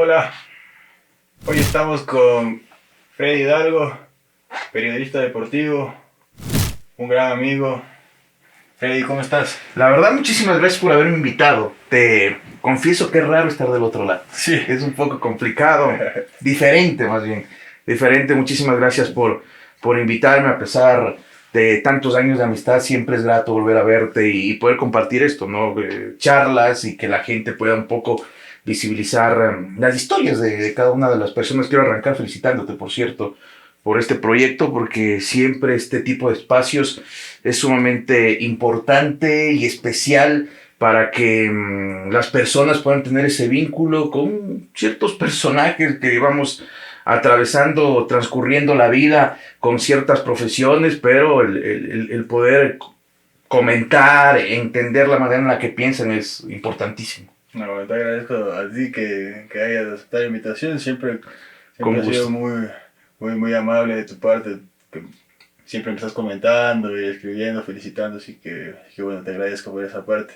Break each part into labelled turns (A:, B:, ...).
A: Hola, hoy estamos con Freddy Hidalgo, periodista deportivo, un gran amigo. Freddy, ¿cómo estás?
B: La verdad, muchísimas gracias por haberme invitado. Te confieso que es raro estar del otro lado.
A: Sí.
B: Es un poco complicado, diferente más bien. Diferente, muchísimas gracias por invitarme a pesar de tantos años de amistad. Siempre es grato volver a verte y poder compartir esto, ¿no? Charlas y que la gente pueda un poco visibilizar las historias de cada una de las personas. Quiero arrancar felicitándote, por cierto, por este proyecto, porque siempre este tipo de espacios es sumamente importante y especial para que las personas puedan tener ese vínculo con ciertos personajes que vamos atravesando, transcurriendo la vida con ciertas profesiones, pero el poder comentar, entender la manera en la que piensan es importantísimo.
A: No, te agradezco a ti que hayas aceptado la invitación. Siempre
B: Con
A: ha sido
B: gusto.
A: muy amable de tu parte. Que siempre me estás comentando y escribiendo, felicitando, así que bueno, te agradezco por esa parte.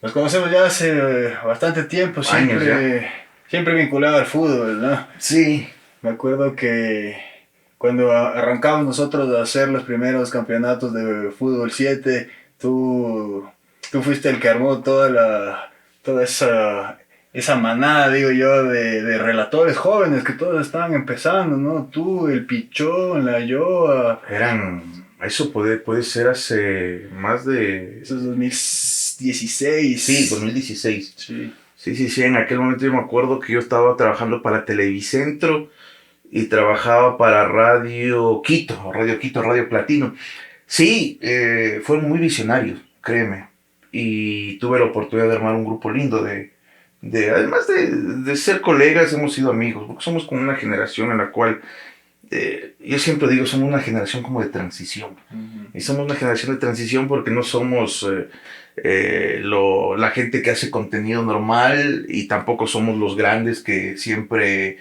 A: Nos conocemos ya hace bastante tiempo,
B: Años ya.
A: siempre vinculado al fútbol, ¿no?
B: Sí.
A: Me acuerdo que cuando arrancamos nosotros a hacer los primeros campeonatos de fútbol 7, tú fuiste el que armó toda esa manada, digo yo, de relatores jóvenes que todos estaban empezando, ¿no? Tú, el Pichón, la Yoa.
B: Eso puede ser hace más de...
A: Eso es 2016.
B: Sí, 2016.
A: Sí.
B: Sí, en aquel momento yo me acuerdo que yo estaba trabajando para Televicentro y trabajaba para Radio Quito, Radio Platino. Sí, fueron muy visionarios, créeme. Y tuve la oportunidad de armar un grupo lindo además de ser colegas, hemos sido amigos, porque somos como una generación en la cual, yo siempre digo, somos una generación como de transición.
A: Uh-huh.
B: Y somos una generación de transición porque no somos la gente que hace contenido normal y tampoco somos los grandes que siempre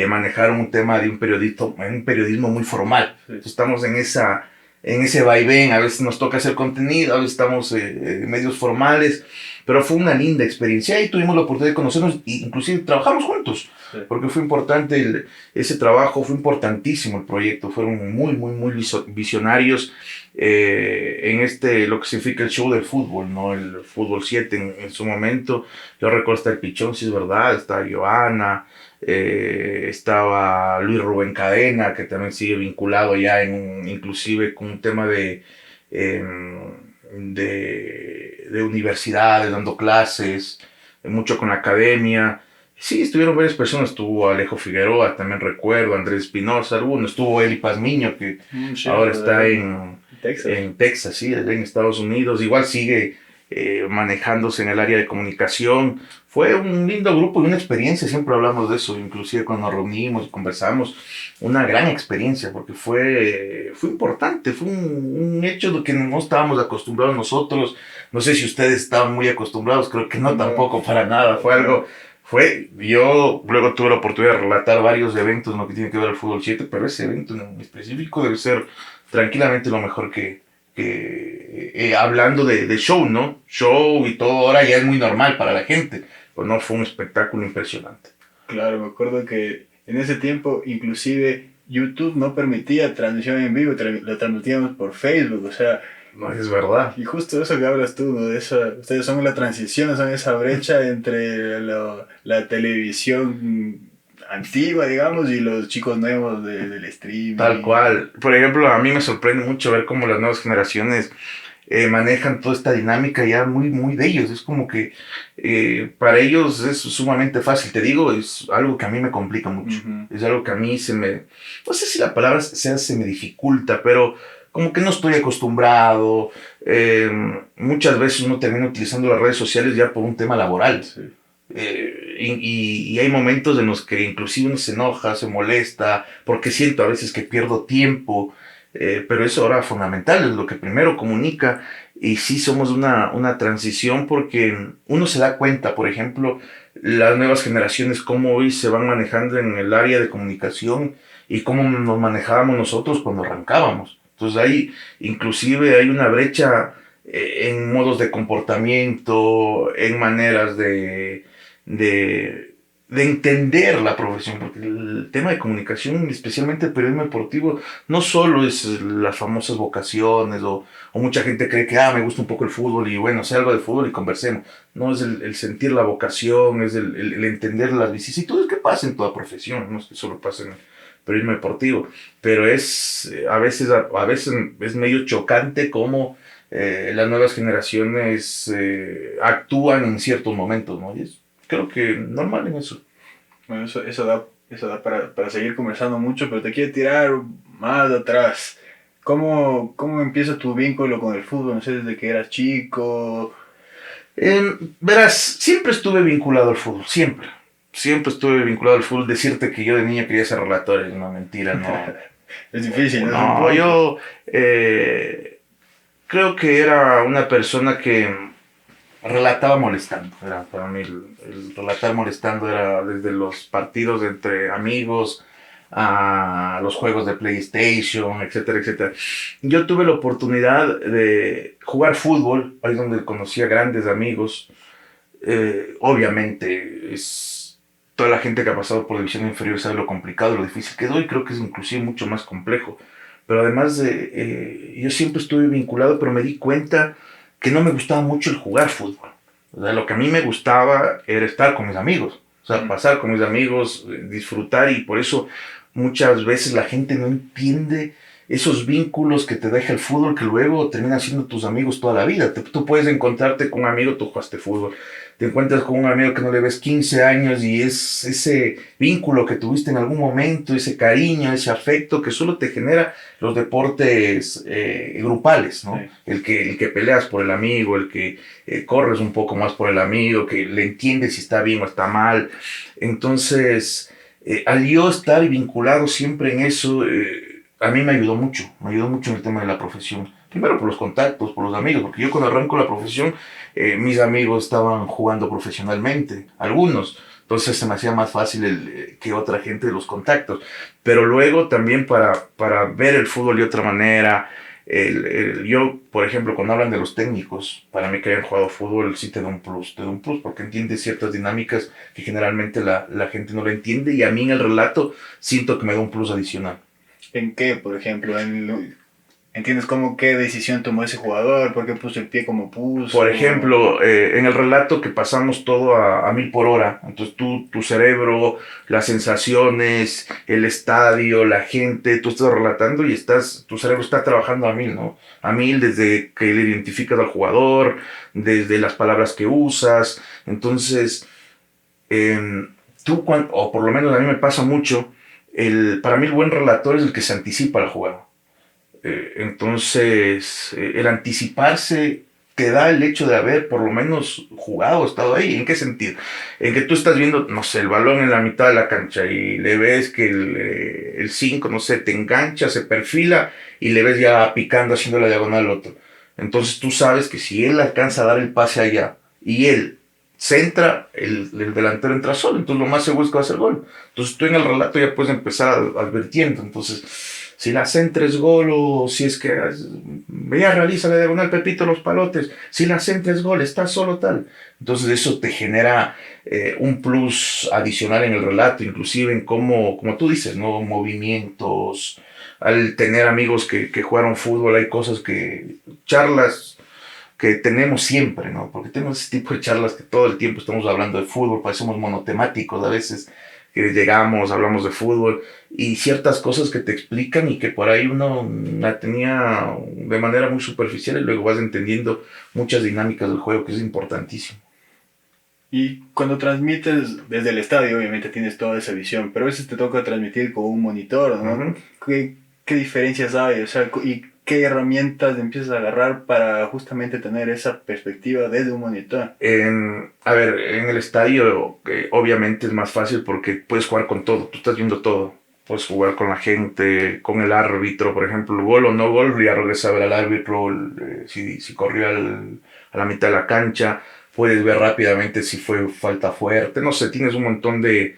B: manejaron un tema de un periodismo muy formal.
A: Sí.
B: Estamos en ese vaivén, a veces nos toca hacer contenido, a veces estamos en medios formales, pero fue una linda experiencia y tuvimos la oportunidad de conocernos e inclusive trabajamos juntos,
A: Sí.
B: porque fue importante ese trabajo, fue importantísimo el proyecto, fueron muy visionarios en lo que significa el show del fútbol, ¿no? El fútbol 7 en su momento. Yo recuerdo estar el Pichón, si es verdad, estaba Joana, estaba Luis Rubén Cadena, que también sigue vinculado ya inclusive con un tema de universidades, dando clases, mucho con la academia. Sí, estuvieron varias personas, estuvo Alejo Figueroa, también recuerdo, Andrés Espinosa, estuvo Eli Pazmiño, que ahora está en Texas, sí, allá en Estados Unidos, igual sigue manejándose en el área de comunicación. Fue un lindo grupo y una experiencia, siempre hablamos de eso, inclusive cuando nos reunimos y conversamos, una gran experiencia, porque fue importante, fue un hecho de que no estábamos acostumbrados nosotros, no sé si ustedes estaban muy acostumbrados, creo que no, tampoco para nada, yo luego tuve la oportunidad de relatar varios eventos en lo que tiene que ver el fútbol 7, pero ese evento en específico debe ser tranquilamente lo mejor que hablando de show, ¿no? Show y todo ahora ya es muy normal para la gente, pues no, fue un espectáculo impresionante.
A: Claro, me acuerdo que en ese tiempo inclusive YouTube no permitía transmisión en vivo, lo transmitíamos por Facebook, o sea...
B: No, es verdad.
A: Y justo eso que hablas tú, ¿no? Ustedes son la transición, son esa brecha entre la televisión antigua, digamos, y los chicos nuevos del streaming.
B: Tal cual. Por ejemplo, a mí me sorprende mucho ver cómo las nuevas generaciones manejan toda esta dinámica ya muy de ellos. Es como que para ellos es sumamente fácil. Te digo, es algo que a mí me complica mucho.
A: Uh-huh.
B: Es algo que a mí no sé si la palabra se me dificulta, pero como que no estoy acostumbrado. Muchas veces uno termina utilizando las redes sociales ya por un tema laboral.
A: Sí.
B: Y hay momentos en los que inclusive uno se enoja, se molesta, porque siento a veces que pierdo tiempo, pero eso ahora fundamental, es lo que primero comunica, y sí somos una transición porque uno se da cuenta, por ejemplo, las nuevas generaciones, cómo hoy se van manejando en el área de comunicación y cómo nos manejábamos nosotros cuando arrancábamos. Entonces ahí inclusive hay una brecha en modos de comportamiento, en maneras de de entender la profesión, porque el tema de comunicación, especialmente el periodismo deportivo, no solo es las famosas vocaciones o mucha gente cree que, me gusta un poco el fútbol y bueno, sé algo de fútbol y conversemos. No, es el sentir la vocación, es el entender las vicisitudes que pasa en toda profesión, no es que solo pasa en el periodismo deportivo, pero es a veces es medio chocante cómo las nuevas generaciones actúan en ciertos momentos, ¿no? Y es, creo que normal en eso.
A: Bueno, eso da para seguir conversando mucho, pero te quiero tirar más atrás. ¿Cómo empieza tu vínculo con el fútbol? No sé, desde que eras chico.
B: Verás, siempre estuve vinculado al fútbol, siempre. Siempre estuve vinculado al fútbol. Decirte que yo de niño quería ser relator es una mentira, no.
A: Es difícil, ¿no? Es un
B: No,
A: poco.
B: yo creo que era una persona que relataba molestando. Para mí el relatar molestando era desde los partidos entre amigos a los juegos de PlayStation, etcétera, etcétera. Yo tuve la oportunidad de jugar fútbol, ahí es donde conocí a grandes amigos. Obviamente es toda la gente que ha pasado por división inferior sabe lo complicado, lo difícil que es hoy, creo que es inclusive mucho más complejo. Pero además yo siempre estuve vinculado, pero me di cuenta que no me gustaba mucho el jugar fútbol. O sea, lo que a mí me gustaba era estar con mis amigos. O sea, pasar con mis amigos, disfrutar, y por eso muchas veces la gente no entiende esos vínculos que te deja el fútbol, que luego terminan siendo tus amigos toda la vida. Tú puedes encontrarte con un amigo, tú jugaste fútbol, te encuentras con un amigo que no le ves 15 años y es ese vínculo que tuviste en algún momento, ese cariño, ese afecto que solo te genera los deportes grupales, ¿no?
A: Sí.
B: El que peleas por el amigo, el que corres un poco más por el amigo, que le entiendes si está bien o está mal. Entonces, al yo estar vinculado siempre en eso, a mí me ayudó mucho en el tema de la profesión. Primero por los contactos, por los amigos, porque yo cuando arranco la profesión, mis amigos estaban jugando profesionalmente, algunos. Entonces se me hacía más fácil que otra gente de los contactos. Pero luego también para ver el fútbol de otra manera, yo, por ejemplo, cuando hablan de los técnicos, para mí que hayan jugado fútbol sí te da un plus, porque entiendes ciertas dinámicas que generalmente la gente no lo entiende, y a mí en el relato siento que me da un plus adicional.
A: ¿En qué, por ejemplo? ¿Entiendes qué decisión tomó ese jugador? ¿Por qué puso el pie como
B: Por
A: puso?
B: ejemplo, en el relato que pasamos todo a 1000 por hora, entonces tu cerebro, las sensaciones, el estadio, la gente, tú estás relatando y tu cerebro está trabajando a 1000, ¿no? A 1000 desde que le identificas al jugador, desde las palabras que usas. Entonces, o por lo menos a mí me pasa mucho, para mí el buen relator es el que se anticipa al jugador. Entonces, el anticiparse te da el hecho de haber por lo menos jugado, estado ahí. ¿En qué sentido? En que tú estás viendo, no sé, el balón en la mitad de la cancha y le ves que el 5, no sé, te engancha, se perfila y le ves ya picando, haciendo la diagonal al otro. Entonces tú sabes que si él alcanza a dar el pase allá y él centra, el delantero entra solo, entonces lo más seguro es que va a ser gol. Entonces tú en el relato ya puedes empezar advirtiendo. Entonces, si la centra es gol, o si es que ya realiza la diagonal Pepito los palotes, si la centra es gol, está solo tal. Entonces eso te genera un plus adicional en el relato, inclusive en cómo, como tú dices, ¿no? Movimientos. Al tener amigos que jugaron fútbol, hay cosas charlas que tenemos siempre, ¿no? Porque tenemos ese tipo de charlas que todo el tiempo estamos hablando de fútbol, parecemos monotemáticos a veces, que llegamos, hablamos de fútbol y ciertas cosas que te explican y que por ahí uno la tenía de manera muy superficial, y luego vas entendiendo muchas dinámicas del juego, que es importantísimo.
A: Y cuando transmites desde el estadio, obviamente tienes toda esa visión, pero a veces te toca transmitir con un monitor, ¿no?
B: Ujú.
A: ¿Qué diferencias hay? O sea, ¿y qué herramientas empiezas a agarrar para justamente tener esa perspectiva desde un monitor?
B: A ver, en el estadio obviamente es más fácil porque puedes jugar con todo, tú estás viendo todo. Puedes jugar con la gente, con el árbitro, por ejemplo, gol o no gol, ya regresa a ver al árbitro, si corrió a la mitad de la cancha, puedes ver rápidamente si fue falta fuerte, no sé, tienes un montón de,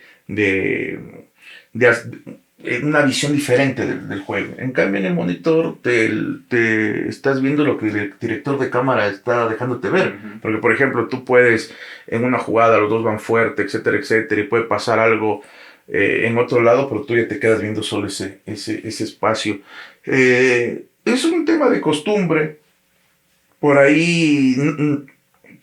B: una visión diferente del juego. En cambio, en el monitor te estás viendo lo que el director de cámara está dejándote ver. Porque, por ejemplo, tú puedes, en una jugada, los dos van fuerte, etcétera, etcétera, y puede pasar algo en otro lado, pero tú ya te quedas viendo solo ese espacio. Es un tema de costumbre. Por ahí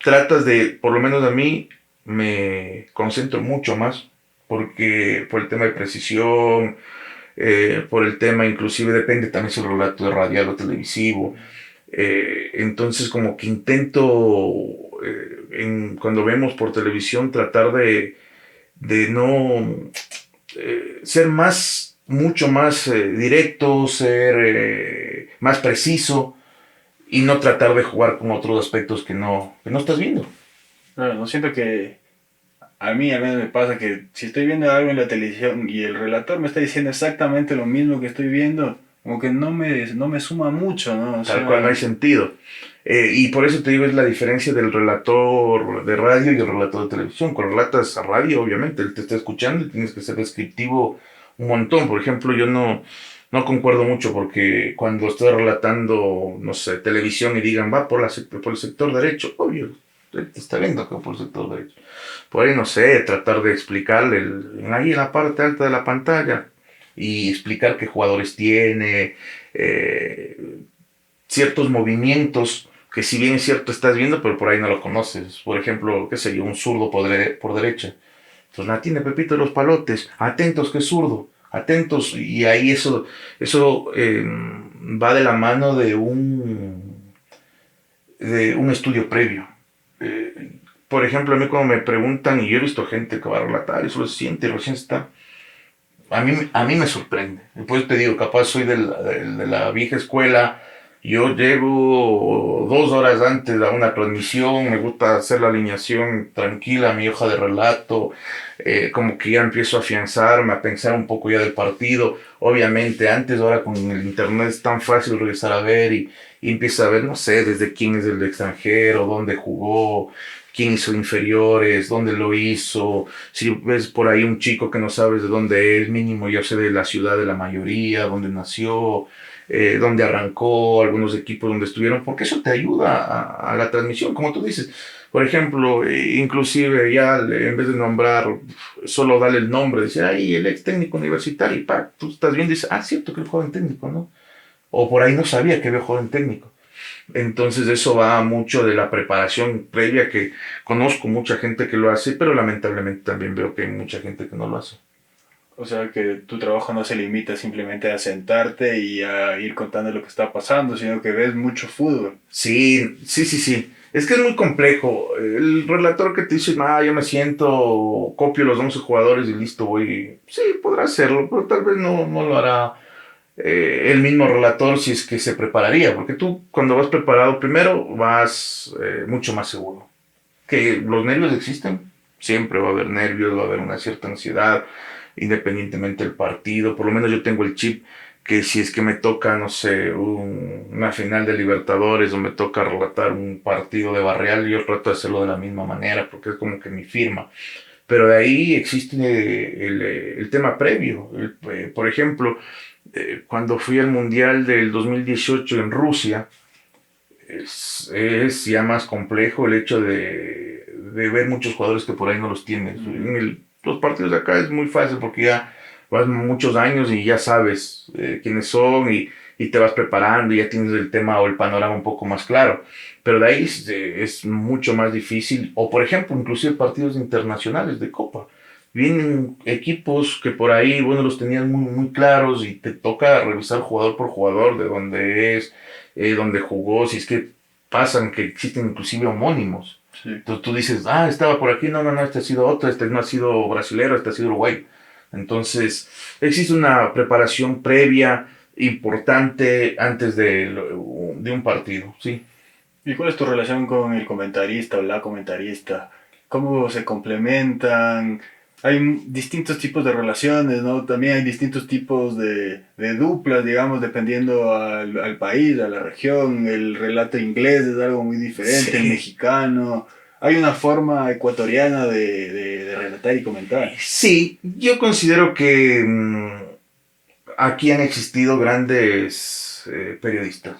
B: tratas de, por lo menos a mí, me concentro mucho más, porque por el tema de precisión, por el tema, inclusive depende también si el relato es radial o televisivo. Entonces como que intento, cuando vemos por televisión, tratar de no ser más, mucho más directo, ser más preciso y no tratar de jugar con otros aspectos que no estás viendo.
A: Claro, no siento que a mí al menos me pasa que si estoy viendo algo en la televisión y el relator me está diciendo exactamente lo mismo que estoy viendo, como que no me suma mucho, ¿no? O
B: Tal cual, no hay
A: sea,
B: sentido. Y por eso te digo, es la diferencia del relator de radio y el relator de televisión. Cuando relatas a radio, obviamente, él te está escuchando y tienes que ser descriptivo un montón. Por ejemplo, yo no concuerdo mucho porque cuando estoy relatando, no sé, televisión y digan, va por el sector derecho, obvio, él te está viendo que va por el sector derecho. Por ahí, no sé, tratar de explicarle ahí en la parte alta de la pantalla y explicar qué jugadores tiene, eh, ciertos movimientos que si bien es cierto estás viendo, pero por ahí no lo conoces. Por ejemplo, qué sé yo, un zurdo por derecha. Entonces, la tiene Pepito de los Palotes, atentos que es zurdo, atentos. Y ahí eso va de la mano de un estudio previo. Por ejemplo, a mí cuando me preguntan, y yo he visto gente que va a relatar, eso lo siente, recién está. A mí me sorprende. Después te digo, capaz soy de la vieja escuela. Yo llego 2 horas antes a una transmisión, me gusta hacer la alineación tranquila, mi hoja de relato, como que ya empiezo a afianzarme, a pensar un poco ya del partido. Obviamente, antes, ahora con el internet es tan fácil regresar a ver y empieza a ver, no sé, desde quién es el extranjero, dónde jugó, quién hizo inferiores, dónde lo hizo. Si ves por ahí un chico que no sabes de dónde es, mínimo ya sé de la ciudad de la mayoría, dónde nació, dónde arrancó, algunos equipos donde estuvieron, porque eso te ayuda a la transmisión, como tú dices. Por ejemplo, inclusive ya en vez de nombrar, solo darle el nombre, decir, ahí el ex técnico universitario, y pa, tú estás viendo y dices, ah, cierto que el joven técnico, ¿no? O por ahí no sabía que había joven técnico. Entonces eso va mucho de la preparación previa, que conozco mucha gente que lo hace, pero lamentablemente también veo que hay mucha gente que no lo hace.
A: o sea que tu trabajo no se limita simplemente a sentarte y a ir contando lo que está pasando, sino que ves mucho fútbol.
B: Sí, sí, sí, sí. Es que es muy complejo. El relator que te dice, ah, yo me siento, copio los 11 jugadores y listo, voy. Sí, podrá hacerlo, pero tal vez no lo hará el mismo relator si es que se prepararía, porque tú cuando vas preparado primero vas mucho más seguro. Que los nervios existen, siempre va a haber nervios, va a haber una cierta ansiedad, independientemente del partido. Por lo menos yo tengo el chip que si es que me toca, no sé, una final de Libertadores o me toca relatar un partido de Barreal, yo trato de hacerlo de la misma manera porque es como que mi firma. Pero de ahí existe el tema previo. Por ejemplo, cuando fui al Mundial del 2018 en Rusia, es ya más complejo el hecho de ver muchos jugadores que por ahí no los tienes. Los partidos de acá es muy fácil porque ya vas muchos años y ya sabes quiénes son y te vas preparando y ya tienes el tema o el panorama un poco más claro. Pero de ahí es mucho más difícil. O por ejemplo, inclusive partidos internacionales de Copa. Vienen equipos que por ahí, bueno, los tenías muy claros y te toca revisar jugador por jugador de dónde es, donde jugó, si es que pasan que existen inclusive homónimos.
A: Sí.
B: Entonces tú dices, ah, estaba por aquí, no, este ha sido otro, este no ha sido brasilero, este ha sido uruguayo. Entonces existe una preparación previa importante antes de un partido, ¿sí?
A: ¿Y cuál es tu relación con el comentarista o la comentarista? ¿Cómo se complementan? Hay distintos tipos de relaciones, ¿no? También hay distintos tipos de duplas, digamos, dependiendo al país, a la región. El relato inglés es algo muy diferente, el
B: Sí.
A: mexicano. Hay una forma ecuatoriana de relatar y comentar.
B: Sí, yo considero que aquí han existido grandes periodistas.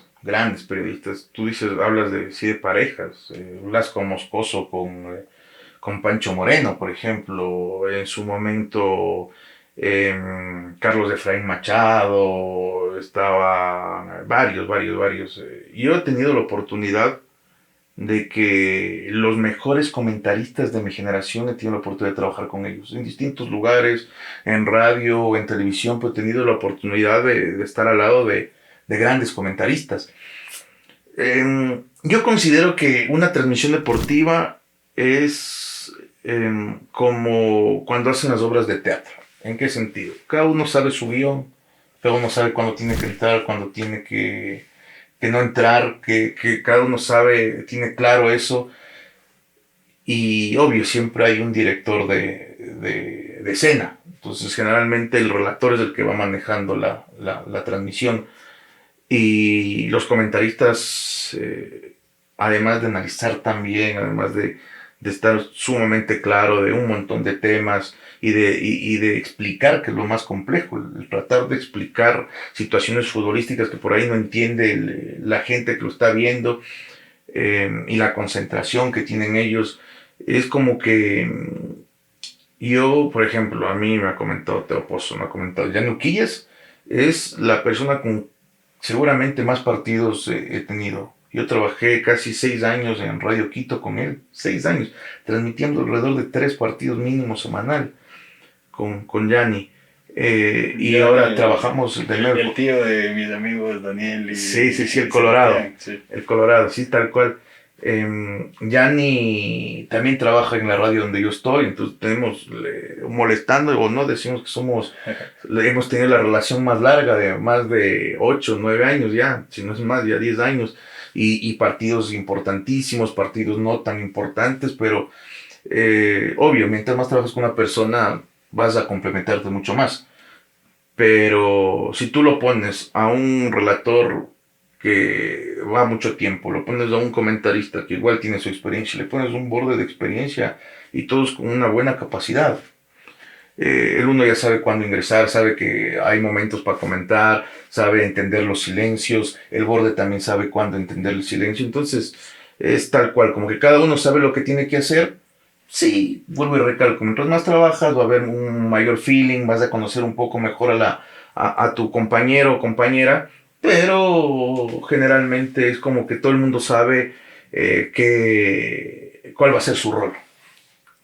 B: Tú dices, hablas de, sí, de parejas, Blasco Moscoso con Pancho Moreno, por ejemplo, en su momento Carlos Efraín Machado, estaba varios. Yo he tenido la oportunidad de que los mejores comentaristas de mi generación he tenido la oportunidad de trabajar con ellos en distintos lugares, en radio o en televisión, pero he tenido la oportunidad de estar al lado de grandes comentaristas. Yo considero que una transmisión deportiva es como cuando hacen las obras de teatro. ¿En qué sentido? Cada uno sabe su guión, cada uno sabe cuándo tiene que entrar, cuándo tiene que no entrar, que cada uno sabe, tiene claro eso. Y obvio, siempre hay un director de escena. Entonces, generalmente el relator es el que va manejando la transmisión. Y los comentaristas, además de analizar también, además de estar sumamente claro de un montón de temas y de explicar, que es lo más complejo, el tratar de explicar situaciones futbolísticas que por ahí no entiende la gente que lo está viendo, y la concentración que tienen ellos, es como que yo, por ejemplo, a mí me ha comentado Teo Pozo, me ha comentado Yanuquillas, es la persona con seguramente más partidos he tenido. Yo trabajé casi 6 años en Radio Quito con él, 6 años, transmitiendo alrededor de 3 partidos mínimo semanal con Yanni. Y
A: Ya
B: ahora trabajamos de nuevo.
A: el tío de mis amigos Daniel
B: Sí, el
A: y
B: Colorado.
A: Sebastián, sí.
B: El Colorado, sí, tal cual. Yanni también trabaja en la radio donde yo estoy, entonces tenemos, molestando o no, decimos que hemos tenido la relación más larga de más de 8 9 años ya, si no es más, ya 10 años, y partidos importantísimos, partidos no tan importantes, pero obvio, mientras más trabajas con una persona, vas a complementarte mucho más. Pero si tú lo pones a un relator que va mucho tiempo, lo pones a un comentarista que igual tiene su experiencia, le pones un borde de experiencia y todos con una buena capacidad. El uno ya sabe cuándo ingresar, sabe que hay momentos para comentar, sabe entender los silencios, el borde también sabe cuándo entender el silencio, entonces es tal cual, como que cada uno sabe lo que tiene que hacer. Sí, vuelvo y recalco, mientras más trabajas va a haber un mayor feeling, vas a conocer un poco mejor a tu compañero o compañera, pero generalmente es como que todo el mundo sabe cuál va a ser su rol.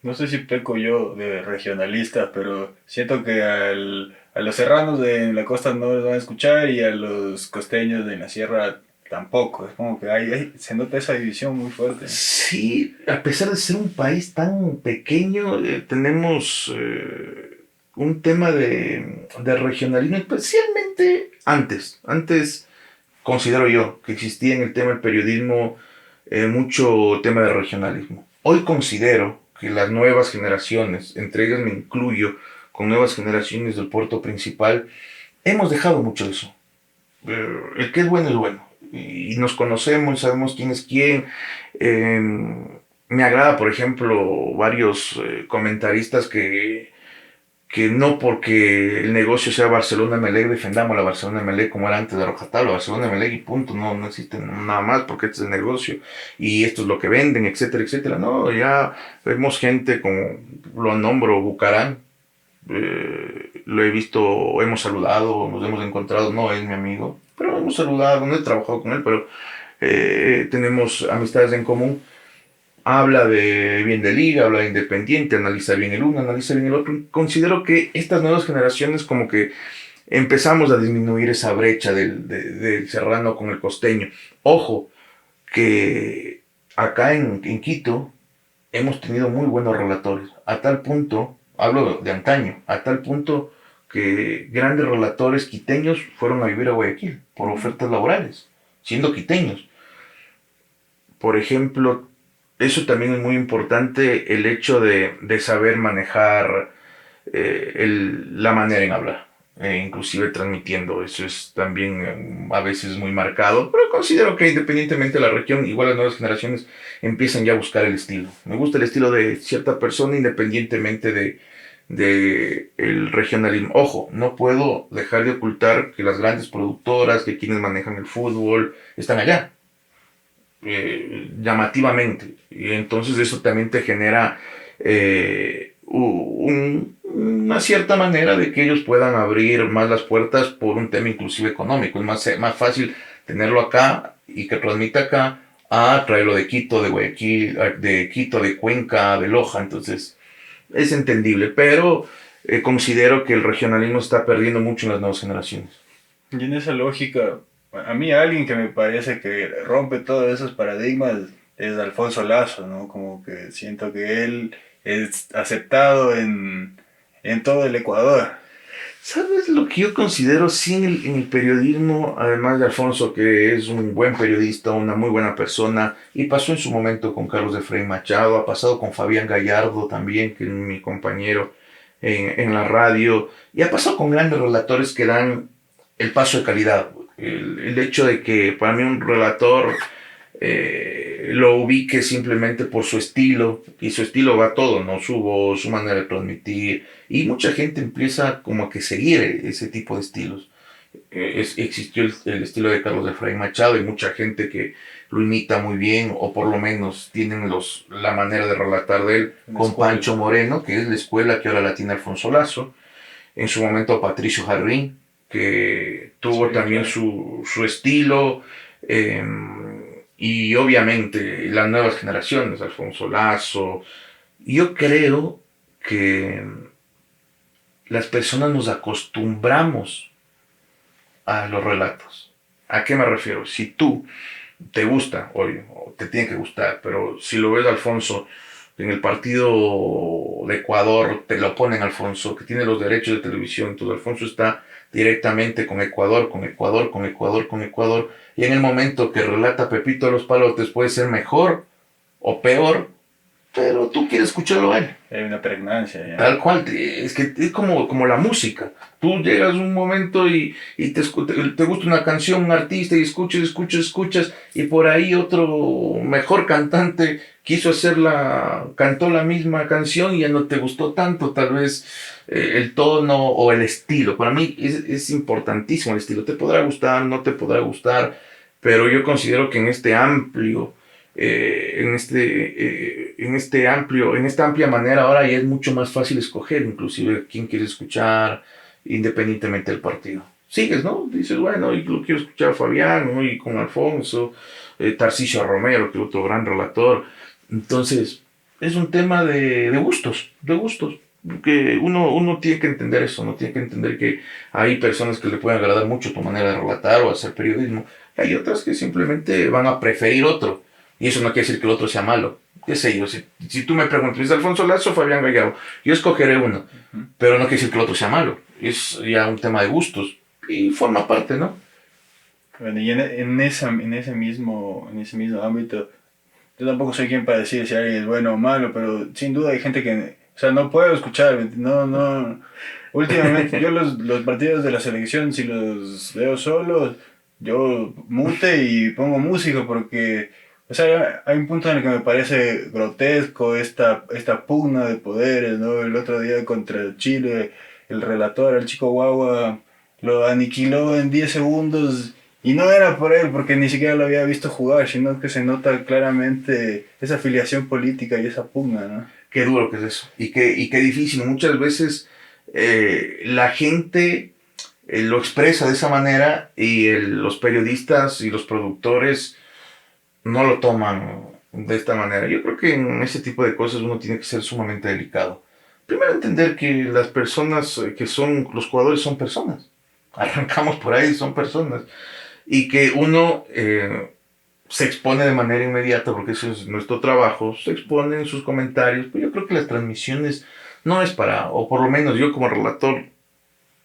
A: No sé si peco yo de regionalista, pero siento que a los serranos de la costa no los van a escuchar y a los costeños de la sierra tampoco. Es como que se nota esa división muy fuerte.
B: Sí, a pesar de ser un país tan pequeño, tenemos un tema de regionalismo, especialmente antes. Antes considero yo que existía en el tema del periodismo mucho tema de regionalismo. Hoy considero que las nuevas generaciones, entre ellas me incluyo, con nuevas generaciones del puerto principal, hemos dejado mucho de eso. El que es bueno. Y nos conocemos, sabemos quién es quién. Eh, Me agrada, por ejemplo, varios comentaristas que no porque el negocio sea Barcelona Melec defendamos la Barcelona Melec como era antes de Rojatabla, Barcelona Melec y punto, no existe nada más porque este es el negocio y esto es lo que venden, etcétera. No, ya vemos gente como lo nombro Bucarán, lo he visto, hemos saludado, nos hemos encontrado, no es mi amigo, pero hemos saludado, no he trabajado con él, pero tenemos amistades en común. Habla bien de liga, habla de Independiente, analiza bien el uno, analiza bien el otro. Considero que estas nuevas generaciones como que empezamos a disminuir esa brecha del serrano con el costeño. Ojo, que acá en Quito hemos tenido muy buenos relatores, a tal punto, hablo de antaño, a tal punto que grandes relatores quiteños fueron a vivir a Guayaquil por ofertas laborales, siendo quiteños. Por ejemplo, eso también es muy importante, el hecho de saber manejar la manera en hablar, inclusive transmitiendo, eso es también a veces muy marcado, pero considero que independientemente de la región, igual las nuevas generaciones empiezan ya a buscar el estilo. Me gusta el estilo de cierta persona independientemente de el regionalismo. Ojo, no puedo dejar de ocultar que las grandes productoras, que quienes manejan el fútbol, están allá, llamativamente. Y entonces eso también te genera una cierta manera de que ellos puedan abrir más las puertas por un tema inclusive económico. Es más fácil tenerlo acá y que transmita acá a traerlo de Quito, de Guayaquil, de Quito, de Cuenca, de Loja. Entonces es entendible, pero considero que el regionalismo está perdiendo mucho en las nuevas generaciones.
A: Y en esa lógica, a mí alguien que me parece que rompe todos esos paradigmas es Alfonso Lazo, ¿no? Como que siento que él es aceptado en todo el Ecuador.
B: ¿Sabes lo que yo considero sí en el periodismo? Además de Alfonso, que es un buen periodista, una muy buena persona, y pasó en su momento con Carlos de Frei Machado, ha pasado con Fabián Gallardo también, que es mi compañero en la radio, y ha pasado con grandes relatores que dan el paso de calidad. El hecho de que para mí un relator lo ubique simplemente por su estilo, y su estilo va todo, ¿no? Su voz, su manera de transmitir, y mucha gente empieza como a que seguir ese tipo de estilos. Existió el estilo de Carlos de Fray Machado y mucha gente que lo imita muy bien, o por lo menos tienen la manera de relatar de él, con Pancho Moreno, que es la escuela que ahora la tiene Alfonso Lazo, en su momento Patricio Jarrín, que tuvo sí, también claro, su estilo, y obviamente las nuevas generaciones, Alfonso Lazo. Yo creo que las personas nos acostumbramos a los relatos. ¿A qué me refiero? Si tú te gusta, oye, o te tiene que gustar, pero si lo ves Alfonso en el partido de Ecuador, te lo ponen Alfonso, que tiene los derechos de televisión, entonces Alfonso está directamente con Ecuador, con Ecuador, con Ecuador, con Ecuador, y en el momento que relata Pepito de los Palotes puede ser mejor o peor, pero tú quieres escucharlo a él.
A: Hay una pregnancia. ¿Ya?
B: Tal cual, es que es como la música. Tú llegas un momento y te gusta una canción, un artista, y escuchas, y por ahí otro mejor cantante cantó la misma canción y ya no te gustó tanto, tal vez el tono o el estilo. Para mí es importantísimo el estilo. Te podrá gustar, no te podrá gustar, pero yo considero que en este amplio en esta amplia manera ahora ya es mucho más fácil escoger inclusive quién quieres escuchar independientemente del partido. Sigues, ¿no? Dices, bueno, y lo quiero escuchar a Fabián, ¿no? Y con Alfonso, Tarcisio Romero, que es otro gran relator. Entonces, es un tema de gustos, que uno tiene que entender eso, no tiene que entender que hay personas que le pueden agradar mucho tu manera de relatar o hacer periodismo, hay otras que simplemente van a preferir otro. Y eso no quiere decir que el otro sea malo. ¿Qué sé yo? Si tú me preguntas, ¿es Alfonso Lazo o Fabián Gallardo? Yo escogeré uno. Pero no quiere decir que el otro sea malo. Es ya un tema de gustos. Y forma parte, ¿no?
A: Bueno, y en ese mismo ámbito, yo tampoco soy quien para decir si alguien es bueno o malo, pero sin duda hay gente que, o sea, no puedo escuchar, no. Últimamente, yo los partidos de la selección, si los veo solos, yo mute y pongo música porque, o sea, hay un punto en el que me parece grotesco esta pugna de poderes, ¿no? El otro día contra Chile, el relator, el Chico Guagua, lo aniquiló en 10 segundos y no era por él, porque ni siquiera lo había visto jugar, sino que se nota claramente esa afiliación política y esa pugna, ¿no?
B: Qué duro que es eso. Y qué difícil. Muchas veces la gente lo expresa de esa manera y los periodistas y los productores no lo toman de esta manera. Yo creo que en ese tipo de cosas uno tiene que ser sumamente delicado. Primero entender que las personas que son, los jugadores son personas. Arrancamos por ahí, son personas. Y que uno se expone de manera inmediata, porque eso es nuestro trabajo, se expone en sus comentarios. Pero yo creo que las transmisiones no es para, o por lo menos yo como relator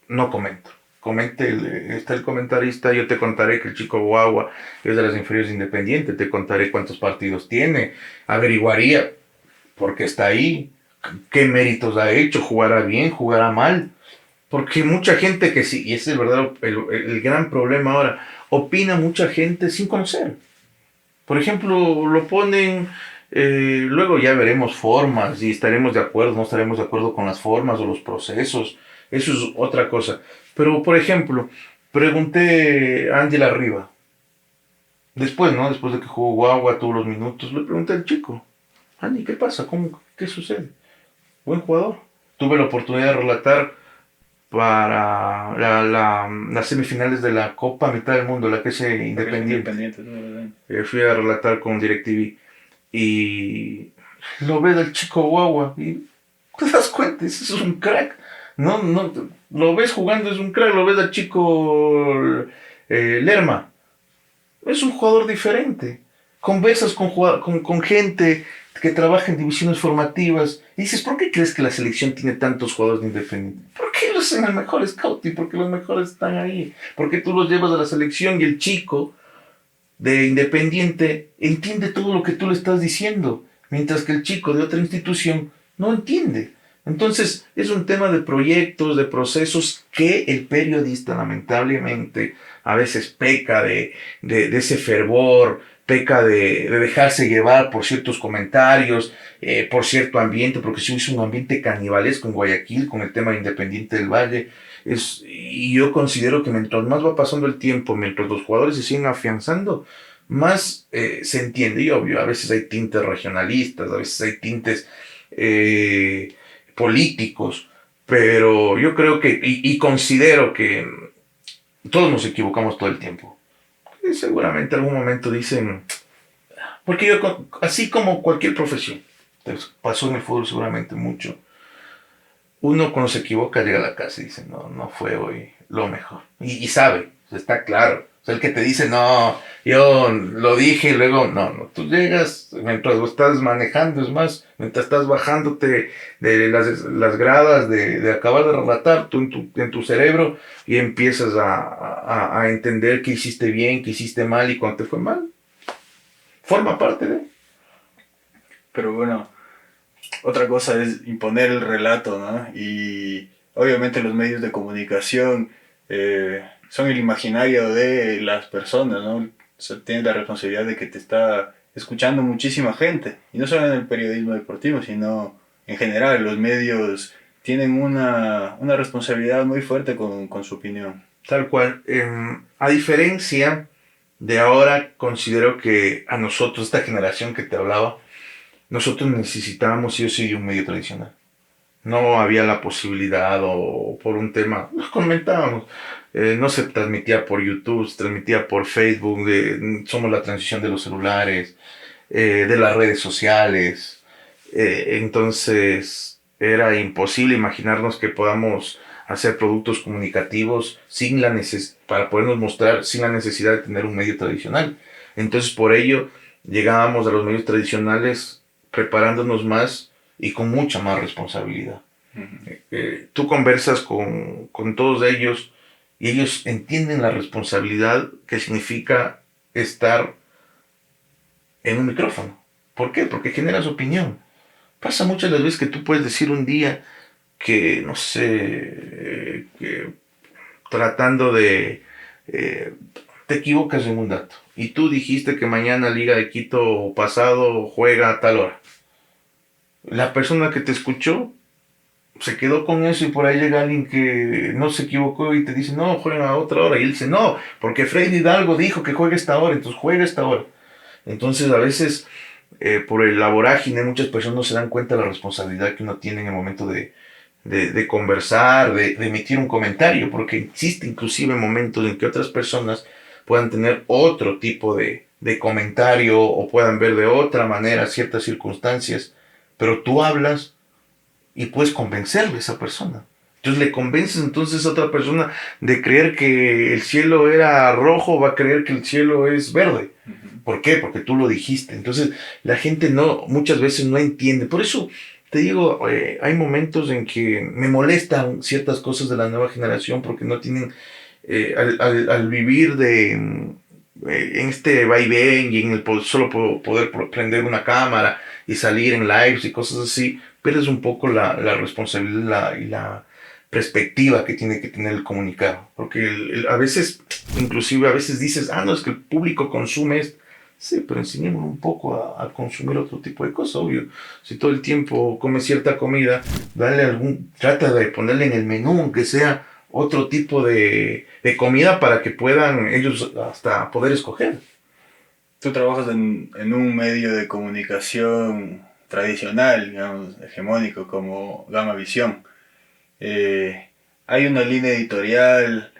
B: no comento. Está el comentarista, yo te contaré que el Chico Guagua es de las inferiores Independiente, te contaré cuántos partidos tiene, averiguaría por qué está ahí, qué méritos ha hecho, jugará bien, jugará mal, porque mucha gente que sí, y ese es el verdadero, el gran problema ahora, opina mucha gente sin conocer. Por ejemplo, lo ponen Luego ya veremos formas y estaremos de acuerdo, no estaremos de acuerdo con las formas o los procesos. Eso es otra cosa. Pero, por ejemplo, pregunté a Ángela Riva. Después, ¿no? Después de que jugó Guagua todos los minutos, le pregunté al chico, Andy, ¿qué pasa? ¿Qué sucede? Buen jugador. Tuve la oportunidad de relatar para las semifinales de la Copa Mitad del Mundo, la que es Independiente. Fui a relatar con DirecTV y lo ves al chico Guagua y te das cuenta, eso es un crack. No, no, lo ves jugando, es un crack. Lo ves al chico Lerma, es un jugador diferente. Conversas con gente que trabaja en divisiones formativas y dices, ¿por qué crees que la selección tiene tantos jugadores de Independiente? Porque ellos son el mejor scouting, porque los mejores están ahí. Porque tú los llevas a la selección y el chico de Independiente entiende todo lo que tú le estás diciendo, mientras que el chico de otra institución no entiende. Entonces es un tema de proyectos, de procesos que el periodista lamentablemente a veces peca de ese fervor, peca de dejarse llevar por ciertos comentarios, por cierto ambiente, porque si es un ambiente canibalesco en Guayaquil con el tema de Independiente del Valle. Y yo considero que mientras más va pasando el tiempo, mientras los jugadores se siguen afianzando, más se entiende. Y obvio, a veces hay tintes regionalistas, a veces hay tintes políticos, pero yo creo que, y considero que todos nos equivocamos todo el tiempo. Y seguramente en algún momento dicen, porque yo, así como cualquier profesión, pasó en el fútbol seguramente mucho, uno cuando se equivoca llega a la casa y dice, no, no fue hoy lo mejor. Y sabe, está claro. O sea, el que te dice, no, yo lo dije y luego, no, tú llegas, mientras lo estás manejando, es más, mientras estás bajándote de las gradas de acabar de relatar, tú en tu cerebro, y empiezas a entender que hiciste bien, que hiciste mal, y cuando te fue mal, forma parte de.
A: Pero bueno, otra cosa es imponer el relato, ¿no? Y obviamente los medios de comunicación son el imaginario de las personas, ¿no? O sea, tienes la responsabilidad de que te está escuchando muchísima gente. Y no solo en el periodismo deportivo, sino en general. Los medios tienen una responsabilidad muy fuerte con su opinión.
B: Tal cual. A diferencia de ahora, considero que a nosotros, esta generación que te hablaba, nosotros necesitábamos sí o sí un medio tradicional. No había la posibilidad o por un tema, nos comentábamos, no se transmitía por YouTube, se transmitía por Facebook, somos la transición de los celulares, de las redes sociales, entonces era imposible imaginarnos que podamos hacer productos comunicativos para podernos mostrar sin la necesidad de tener un medio tradicional. Entonces por ello llegábamos a los medios tradicionales preparándonos más y con mucha más responsabilidad. Tú conversas con todos ellos y ellos entienden la responsabilidad que significa estar en un micrófono. ¿Por qué? Porque generas opinión. Pasa muchas las veces que tú puedes decir un día que, no sé, que tratando de... te equivocas en un dato. Y tú dijiste que mañana Liga de Quito pasado juega a tal hora. La persona que te escuchó se quedó con eso y por ahí llega alguien que no se equivocó y te dice, no, juega a otra hora. Y él dice, no, porque Freddy Hidalgo dijo que juega a esta hora, entonces juega a esta hora. Entonces a veces por la vorágine muchas personas no se dan cuenta de la responsabilidad que uno tiene en el momento de conversar, de emitir un comentario, porque existe inclusive momentos en que otras personas puedan tener otro tipo de comentario o puedan ver de otra manera ciertas circunstancias, pero tú hablas y puedes convencerle a esa persona. Entonces le convences entonces a otra persona de creer que el cielo era rojo, va a creer que el cielo es verde. ¿Por qué? Porque tú lo dijiste. Entonces la gente muchas veces no entiende. Por eso te digo, hay momentos en que me molestan ciertas cosas de la nueva generación porque no tienen, al vivir en este vaivén y en el solo poder prender una cámara y salir en lives y cosas así, pierdes un poco la responsabilidad y la perspectiva que tiene que tener el comunicado. Porque a veces, inclusive a veces dices, no, es que el público consume esto. Sí, pero enseñémoslo un poco a consumir otro tipo de cosas, obvio. Si todo el tiempo come cierta comida, trata de ponerle en el menú, aunque sea otro tipo de comida para que puedan ellos hasta poder escoger.
A: Tú trabajas en un medio de comunicación tradicional, digamos, hegemónico, como Gama Visión. Hay una línea editorial,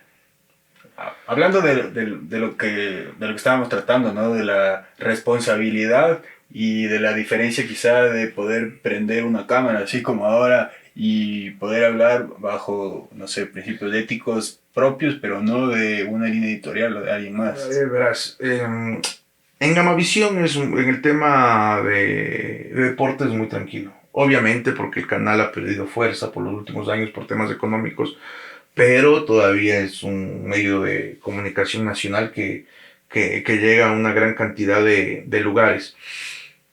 A: hablando de lo que estábamos tratando, ¿no? De la responsabilidad y de la diferencia quizá de poder prender una cámara, así como ahora, y poder hablar bajo, no sé, principios éticos propios, pero no de una línea editorial o de alguien más.
B: Verás, en Gamavisión en el tema de deporte es muy tranquilo. Obviamente porque el canal ha perdido fuerza por los últimos años por temas económicos, pero todavía es un medio de comunicación nacional que llega a una gran cantidad de lugares.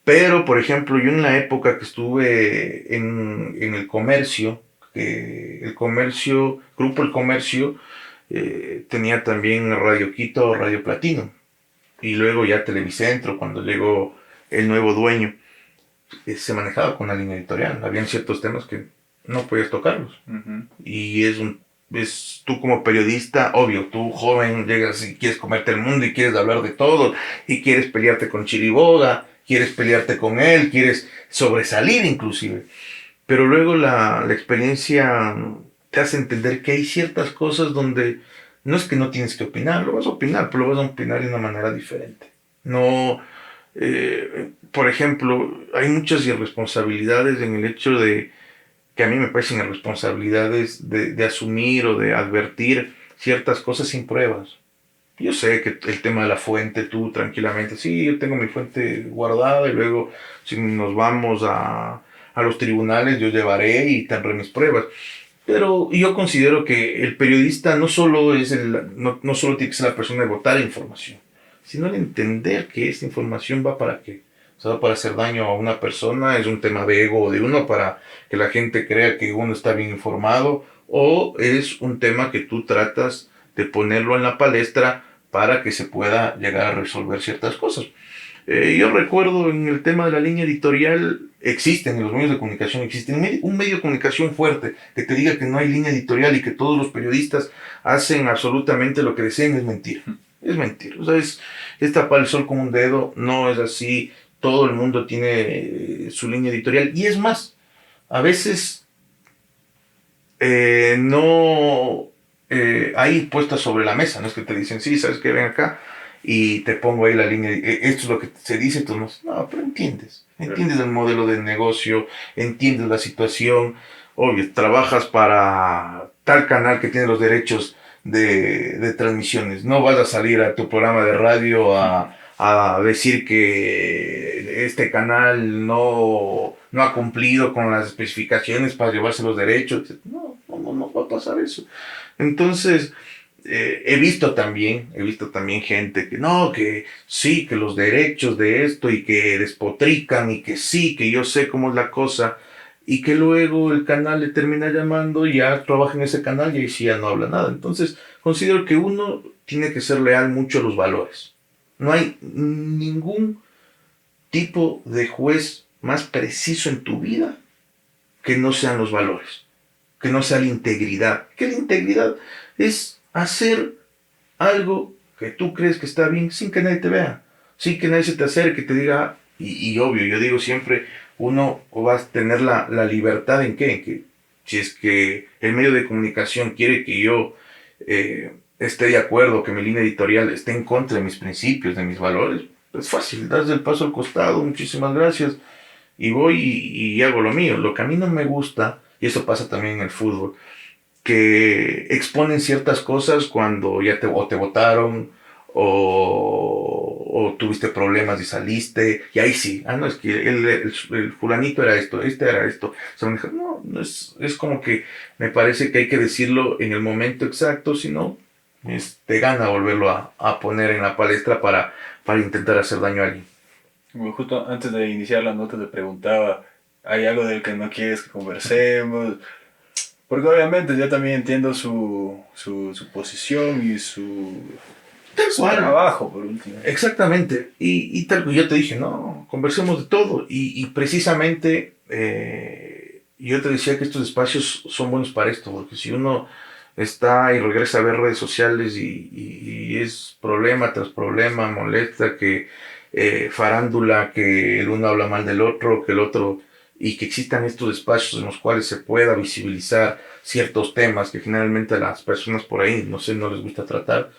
B: Pero, por ejemplo, yo en la época que estuve en el comercio, Grupo El Comercio, tenía también Radio Quito, Radio Platino, y luego ya Televicentro, cuando llegó el nuevo dueño, se manejaba con la línea editorial. Habían ciertos temas que no podías tocarlos.
A: Ujú.
B: Y es tú como periodista, obvio, tú joven llegas y quieres comerte el mundo y quieres hablar de todo y quieres pelearte con Chiriboga, quieres pelearte con él, quieres sobresalir inclusive. Pero luego la experiencia te hace entender que hay ciertas cosas donde no es que no tienes que opinar, lo vas a opinar, pero lo vas a opinar de una manera diferente. No, por ejemplo, hay muchas irresponsabilidades en el hecho de que a mí me parecen irresponsabilidades de asumir o de advertir ciertas cosas sin pruebas. Yo sé que el tema de la fuente, tú tranquilamente, sí, yo tengo mi fuente guardada y luego si nos vamos a los tribunales yo llevaré y tendré mis pruebas. Pero yo considero que el periodista no solo tiene que ser la persona de votar información, sino el entender que esta información va para qué. O sea, va para hacer daño a una persona, es un tema de ego de uno para que la gente crea que uno está bien informado, o es un tema que tú tratas de ponerlo en la palestra para que se pueda llegar a resolver ciertas cosas. Yo recuerdo en el tema de la línea editorial, existen en los medios de comunicación, existe un medio de comunicación fuerte que te diga que no hay línea editorial y que todos los periodistas hacen absolutamente lo que deseen, es mentira. Es mentira. O sea, es tapar el sol con un dedo, no es así. Todo el mundo tiene su línea editorial. Y es más, a veces no hay puestas sobre la mesa, no es que te dicen, sí, sabes que ven acá y te pongo ahí la línea, esto es lo que se dice, tú no, pero entiendes el modelo de negocio, entiendes la situación, obvio, trabajas para tal canal que tiene los derechos de transmisiones, no vas a salir a tu programa de radio a decir que este canal no ha cumplido con las especificaciones para llevarse los derechos. No va a pasar eso. Entonces, he visto también gente que no, que sí, que los derechos de esto y que despotrican y que sí, que yo sé cómo es la cosa y que luego el canal le termina llamando y ya trabaja en ese canal y ahí sí ya no habla nada. Entonces, considero que uno tiene que ser leal mucho a los valores. No hay ningún tipo de juez más preciso en tu vida que no sean los valores, que no sea la integridad. Que la integridad es hacer algo que tú crees que está bien sin que nadie te vea, sin que nadie se te acerque, te diga, y obvio, yo digo siempre, uno va a tener la libertad en qué, en que si es que el medio de comunicación quiere que yo esté de acuerdo, que mi línea editorial esté en contra de mis principios, de mis valores, es fácil, das el paso al costado, muchísimas gracias, y voy y hago lo mío. Lo que a mí no me gusta, y eso pasa también en el fútbol, que exponen ciertas cosas cuando ya o te votaron o tuviste problemas y saliste, y ahí sí, no, es que el fulanito era esto, este era esto. O sea, no es como que me parece que hay que decirlo en el momento exacto, si no, te gana volverlo a poner en la palestra para intentar hacer daño a alguien.
A: Bueno, justo antes de iniciar la nota te preguntaba, ¿hay algo del que no quieres que conversemos? Porque obviamente yo también entiendo su posición y su
B: Tal cual.
A: Trabajo, por último.
B: Exactamente. Y tal como yo te dije, no, conversemos de todo. Y precisamente yo te decía que estos espacios son buenos para esto, porque si uno está y regresa a ver redes sociales y es problema tras problema, molesta, que farándula, que el uno habla mal del otro, que el otro, y que existan estos espacios en los cuales se pueda visibilizar ciertos temas que generalmente a las personas por ahí, no sé, no les gusta tratar.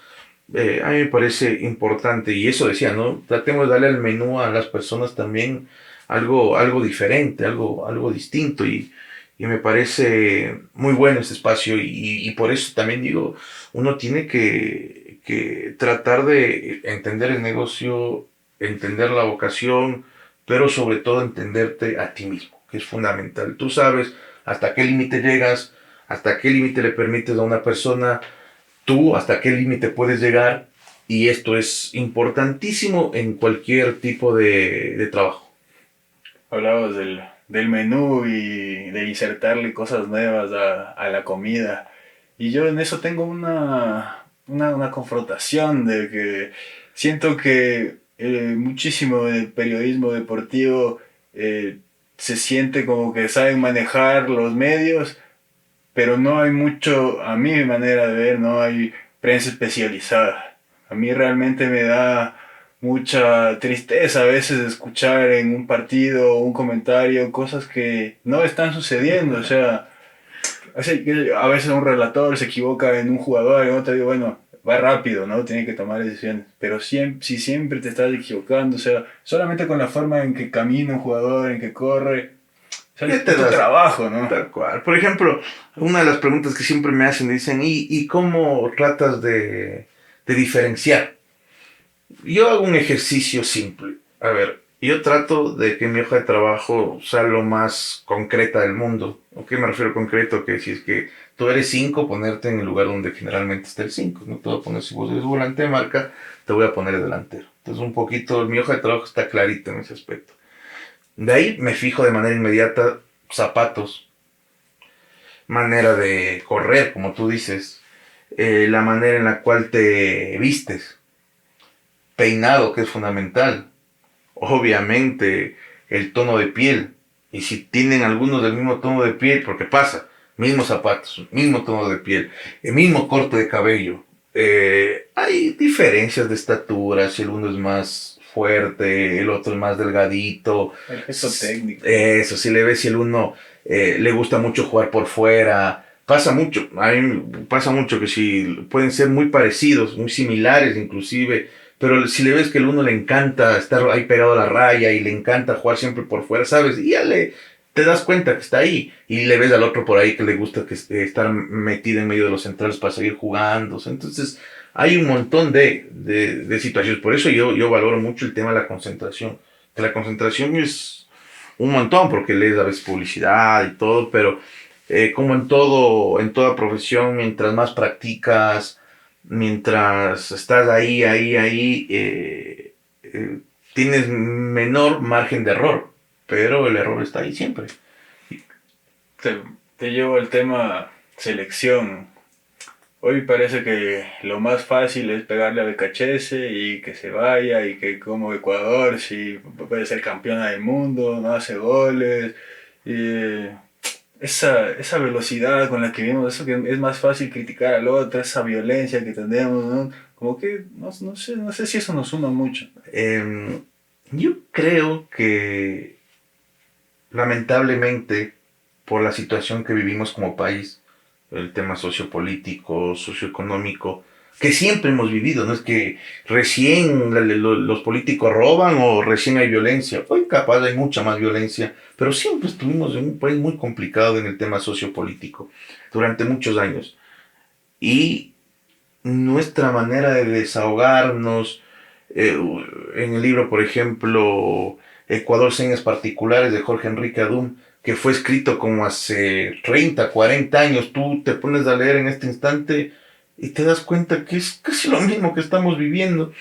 B: A mí me parece importante, y eso decía, ¿no? Tratemos de darle al menú a las personas también algo diferente, algo distinto, y me parece muy bueno este espacio, y por eso también digo, uno tiene que tratar de entender el negocio, entender la vocación, pero sobre todo entenderte a ti mismo, que es fundamental. Tú sabes hasta qué límite llegas, hasta qué límite le permites a una persona, tú hasta qué límite puedes llegar, y esto es importantísimo en cualquier tipo de trabajo.
A: Hablabas del menú y de insertarle cosas nuevas a la comida. Y yo en eso tengo una confrontación de que siento que muchísimo del periodismo deportivo se siente como que saben manejar los medios, pero no hay mucho, a mi manera de ver, no hay prensa especializada. A mí realmente me da mucha tristeza a veces escuchar en un partido un comentario cosas que no están sucediendo. O sea, así que a veces un relator se equivoca en un jugador, en otro digo, bueno, va rápido, ¿no? Tiene que tomar decisiones. Pero siempre, si siempre te estás equivocando, o sea, solamente con la forma en que camina un jugador, en que corre, o sea,
B: ¿Qué te
A: es tu
B: das?
A: trabajo, ¿no?
B: Tal cual. Por ejemplo, una de las preguntas que siempre me hacen, dicen, ¿y cómo tratas de diferenciar? Yo hago un ejercicio simple. A ver, yo trato de que mi hoja de trabajo sea lo más concreta del mundo. ¿A qué me refiero concreto? Que si es que tú eres 5, ponerte en el lugar donde generalmente está el 5. No te voy a poner, si vos eres volante de marca, te voy a poner el delantero. Entonces un poquito, mi hoja de trabajo está clarita en ese aspecto. De ahí me fijo de manera inmediata zapatos, manera de correr, como tú dices, la manera en la cual te vistes, peinado, que es fundamental, obviamente el tono de piel, y si tienen algunos del mismo tono de piel, porque pasa, mismos zapatos, mismo tono de piel, el mismo corte de cabello, hay diferencias de estatura, si el uno es más fuerte, el otro es más delgadito,
A: El gesto técnico.
B: eso, si le ves, si el uno le gusta mucho jugar por fuera, pasa mucho, a mí pasa mucho que si pueden ser muy parecidos, muy similares inclusive, pero si le ves que el uno le encanta estar ahí pegado a la raya y le encanta jugar siempre por fuera, ¿sabes? Y ya te das cuenta que está ahí. Y le ves al otro por ahí que le gusta estar metido en medio de los centrales para seguir jugando. Entonces, hay un montón de situaciones. Por eso yo valoro mucho el tema de la concentración. Que la concentración es un montón, porque lees a veces publicidad y todo, pero como en toda profesión, mientras más practicas, mientras estás ahí, tienes menor margen de error, pero el error está ahí siempre.
A: Te, te llevo al tema selección. Hoy parece que lo más fácil es pegarle a Becachese y que se vaya y que como Ecuador si puede ser campeona del mundo, no hace goles. Y esa velocidad con la que vimos, eso que es más fácil criticar al otro, esa violencia que tenemos, ¿no? Como que no sé si eso nos suma mucho.
B: Eh, yo creo que lamentablemente por la situación que vivimos como país, el tema sociopolítico, socioeconómico, que siempre hemos vivido, no es que recién los políticos roban o recién hay violencia, hoy capaz hay mucha más violencia, pero siempre estuvimos en un país muy complicado en el tema sociopolítico durante muchos años. Y nuestra manera de desahogarnos, eh, en el libro, por ejemplo, Ecuador, señas particulares de Jorge Enrique Adum, que fue escrito como hace 30, 40 años, tú te pones a leer en este instante y te das cuenta que es casi lo mismo que estamos viviendo.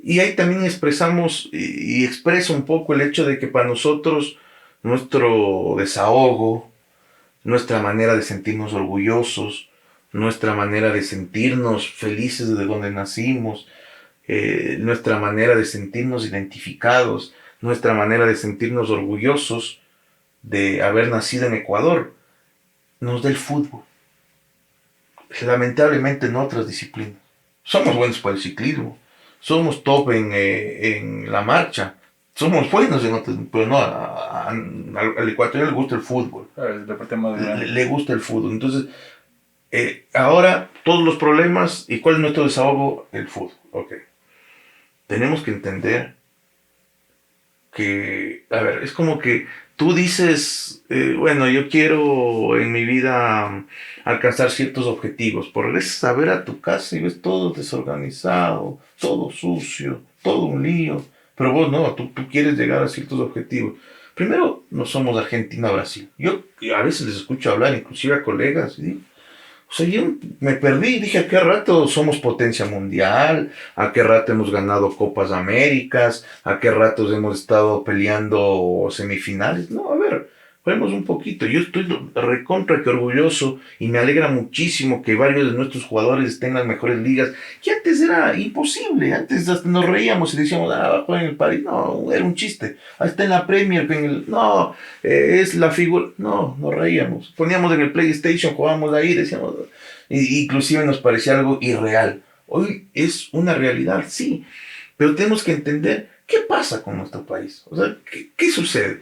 B: Y ahí también expresamos y expresa un poco el hecho de que para nosotros nuestro desahogo, nuestra manera de sentirnos orgullosos, nuestra manera de sentirnos felices de donde nacimos, nuestra manera de sentirnos identificados, nuestra manera de sentirnos orgullosos de haber nacido en Ecuador, nos da el fútbol. Lamentablemente en otras disciplinas. Somos buenos para el ciclismo, somos top en la marcha, somos buenos en otras, pero no, al ecuatoriano le gusta el fútbol.
A: El deporte más grande.
B: Le gusta el fútbol. Entonces, ahora todos los problemas, ¿y cuál es nuestro desahogo? El fútbol. Ok. Tenemos que entender que, a ver, es como que tú dices, bueno, yo quiero en mi vida alcanzar ciertos objetivos, pero regresas a ver a tu casa y ves todo desorganizado, todo sucio, todo un lío, pero vos no, tú quieres llegar a ciertos objetivos. Primero, no somos Argentina-Brasil. Yo a veces les escucho hablar, inclusive a colegas, y digo, o sea, yo me perdí, dije, ¿a qué rato somos potencia mundial? ¿A qué rato hemos ganado Copas Américas? ¿A qué ratos hemos estado peleando semifinales? No, a ver, juguemos un poquito. Yo estoy recontra que orgulloso y me alegra muchísimo que varios de nuestros jugadores estén en las mejores ligas, que antes era imposible, antes hasta nos reíamos y decíamos, juega en el París, no, era un chiste. Ahí está en la Premier, no, es la figura, no, nos reíamos. Poníamos en el PlayStation, jugábamos ahí, decíamos, inclusive nos parecía algo irreal. Hoy es una realidad, sí, pero tenemos que entender qué pasa con nuestro país. O sea, ¿qué sucede?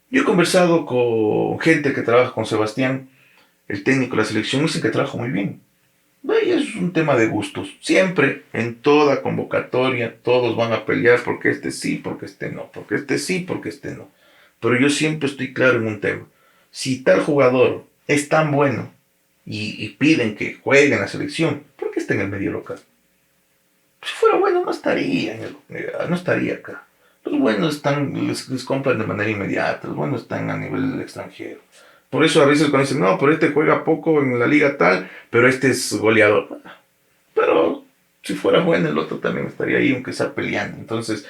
B: Yo he conversado con gente que trabaja con Sebastián, el técnico de la selección, dice que trabaja muy bien. Y es un tema de gustos. Siempre, en toda convocatoria, todos van a pelear porque este sí, porque este no, porque este sí, porque este no. Pero yo siempre estoy claro en un tema. Si tal jugador es tan bueno y piden que juegue en la selección, ¿por qué está en el medio local? Si fuera bueno, no estaría, no estaría acá. Los buenos están, les compran de manera inmediata, los buenos están a nivel del extranjero. Por eso a veces cuando dicen, no, pero este juega poco en la liga tal, pero este es goleador. Pero si fuera bueno, el otro también estaría ahí, aunque sea peleando. Entonces,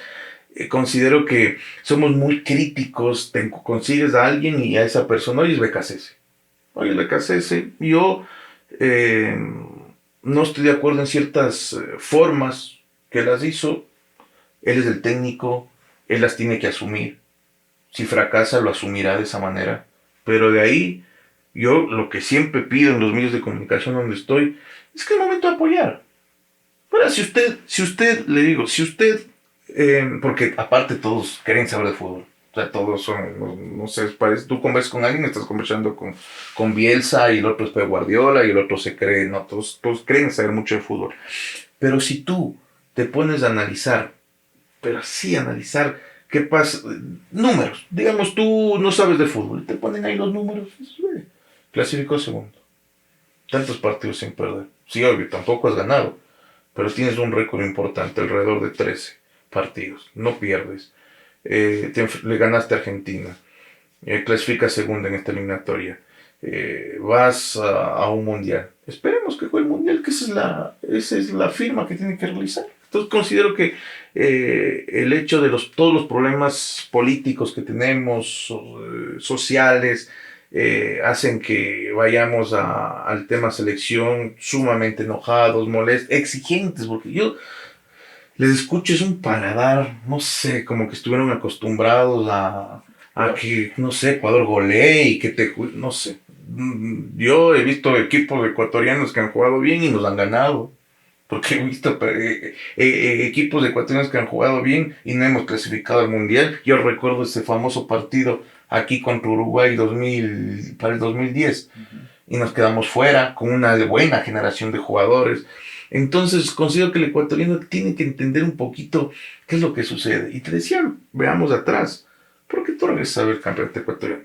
B: considero que somos muy críticos. Consigues a alguien y a esa persona, oye, es BKCS. Oye, BKCS, yo no estoy de acuerdo en ciertas formas que las hizo. Él es el técnico, él las tiene que asumir. Si fracasa, lo asumirá de esa manera. Pero de ahí, yo lo que siempre pido en los medios de comunicación donde estoy, es que es momento de apoyar. Ahora, si usted, le digo, si usted, porque aparte todos quieren saber de fútbol. O sea, todos son, no sé, parece, tú conversas con alguien, estás conversando con Bielsa y el otro es Pep Guardiola y el otro se cree, no, todos creen saber mucho de fútbol. Pero si tú te pones a analizar, pero sí analizar qué pasa, números, digamos tú no sabes de fútbol, te ponen ahí los números, clasificó segundo, tantos partidos sin perder, sí, obvio, tampoco has ganado, pero tienes un récord importante, alrededor de 13 partidos, no pierdes, le ganaste a Argentina, clasificas segunda en esta eliminatoria, vas a un mundial, esperemos que juegue el mundial, que esa es la firma que tiene que realizar. Entonces considero que el hecho de todos los problemas políticos que tenemos, sociales, hacen que vayamos al tema selección sumamente enojados, molestos, exigentes, porque yo les escucho, es un paladar, no sé, como que estuvieron acostumbrados a que, no sé, Ecuador golee y que no sé. Yo he visto equipos ecuatorianos que han jugado bien y nos han ganado. Porque he visto equipos ecuatorianos que han jugado bien y no hemos clasificado al mundial. Yo recuerdo ese famoso partido aquí contra Uruguay para el 2010. Y nos quedamos fuera con una buena generación de jugadores. Entonces considero que el ecuatoriano tiene que entender un poquito qué es lo que sucede. Y te decía, veamos atrás, ¿por qué tú regresas a ver el campeonato ecuatoriano?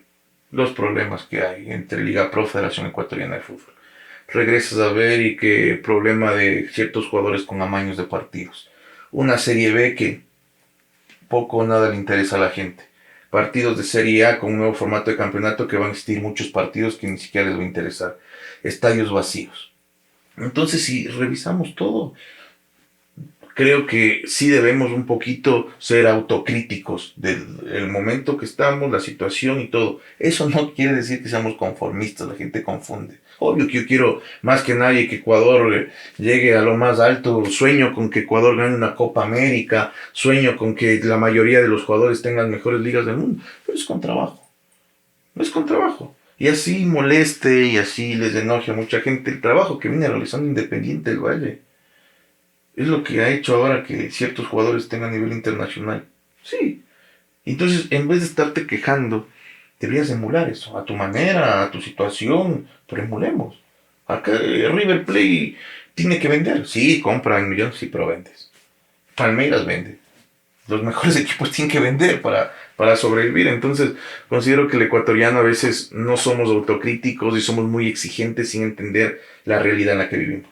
B: Los problemas que hay entre Liga Pro, Federación Ecuatoriana de Fútbol. Regresas a ver y que problema de ciertos jugadores con amaños de partidos. Una Serie B que poco o nada le interesa a la gente. Partidos de Serie A con un nuevo formato de campeonato que van a existir muchos partidos que ni siquiera les va a interesar. Estadios vacíos. Entonces, si revisamos todo, creo que sí debemos un poquito ser autocríticos del momento que estamos, la situación y todo. Eso no quiere decir que seamos conformistas, la gente confunde. Obvio que yo quiero más que nadie que Ecuador llegue a lo más alto, sueño con que Ecuador gane una Copa América, sueño con que la mayoría de los jugadores tengan mejores ligas del mundo, pero es con trabajo, no es con trabajo. Y así moleste y así les enoje a mucha gente el trabajo que viene realizando Independiente del Valle. Es lo que ha hecho ahora que ciertos jugadores tengan nivel internacional. Sí. Entonces, en vez de estarte quejando, deberías emular eso, a tu manera, a tu situación, pero emulemos. Acá River Plate tiene que vender. Sí, compra en millones, sí, pero vendes. Palmeiras vende. Los mejores equipos tienen que vender para sobrevivir. Entonces, considero que el ecuatoriano a veces no somos autocríticos y somos muy exigentes sin entender la realidad en la que vivimos.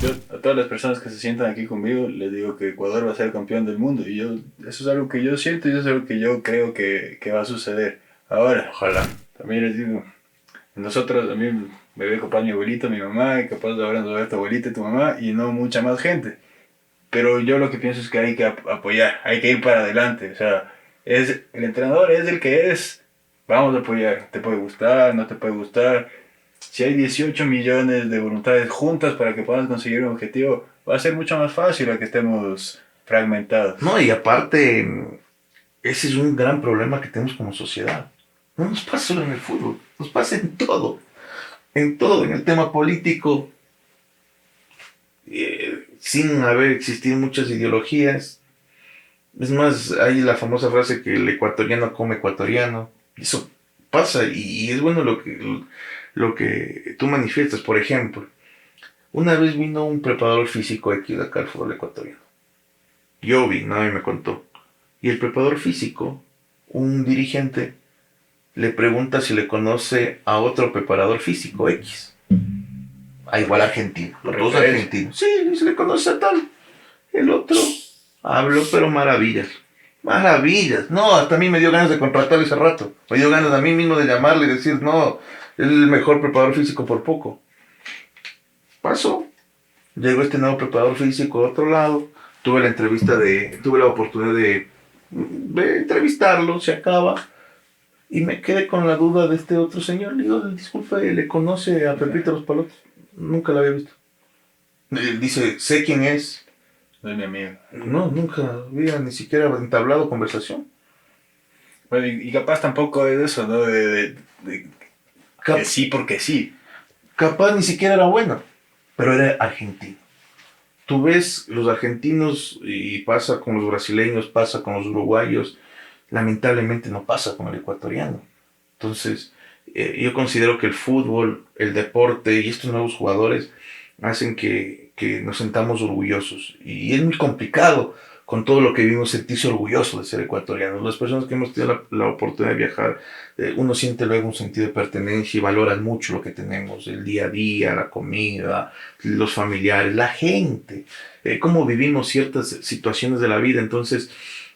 A: Yo a todas las personas que se sientan aquí conmigo les digo que Ecuador va a ser campeón del mundo y eso es algo que yo siento y eso es algo que yo creo que va a suceder. Ahora,
B: Ojalá.
A: también les digo, nosotros, a mí me ve capaz mi abuelito, mi mamá, y capaz ahora nos va a ver tu abuelita y tu mamá y no mucha más gente. Pero yo lo que pienso es que hay que apoyar, hay que ir para adelante. O sea, el entrenador es el que es, vamos a apoyar. Te puede gustar, no te puede gustar. Si hay 18 millones de voluntades juntas para que puedas conseguir un objetivo, va a ser mucho más fácil a que estemos fragmentados.
B: No, y aparte, ese es un gran problema que tenemos como sociedad. No nos pasa solo en el fútbol, nos pasa en todo, en el tema político, sin haber existido muchas ideologías. Es más, hay la famosa frase que el ecuatoriano come ecuatoriano. Eso pasa y es bueno lo que tú manifiestas. Por ejemplo, una vez vino un preparador físico aquí de acá al fútbol ecuatoriano. Yo vi, nadie me contó. Y el preparador físico, un dirigente, le pregunta si le conoce a otro preparador físico X. A igual argentino, los dos argentinos. Sí, se le conoce a tal. El otro habló, pero maravillas. Maravillas. No, hasta a mí me dio ganas de contratarlo ese rato. Me dio ganas a mí mismo de llamarle y decir, no, es el mejor preparador físico por poco. Pasó. Llegó este nuevo preparador físico de otro lado. Tuve la oportunidad de entrevistarlo, se acaba. Y me quedé con la duda de este otro señor. Le digo, disculpe, ¿le conoce a Pepito Los Palotes? Nunca la había visto. Dice, sé quién es.
A: No es mi amigo.
B: No, nunca había ni siquiera entablado conversación.
A: Bueno, y capaz tampoco es eso, ¿no? De sí porque sí.
B: Capaz ni siquiera era bueno, pero era argentino. Tú ves los argentinos y pasa con los brasileños, pasa con los uruguayos, lamentablemente no pasa con el ecuatoriano. Entonces, yo considero que el fútbol, el deporte y estos nuevos jugadores hacen que nos sentamos orgullosos. Y es muy complicado con todo lo que vivimos sentirse orgulloso de ser ecuatorianos. Las personas que hemos tenido la oportunidad de viajar, uno siente luego un sentido de pertenencia y valoran mucho lo que tenemos, el día a día, la comida, los familiares, la gente, cómo vivimos ciertas situaciones de la vida. Entonces,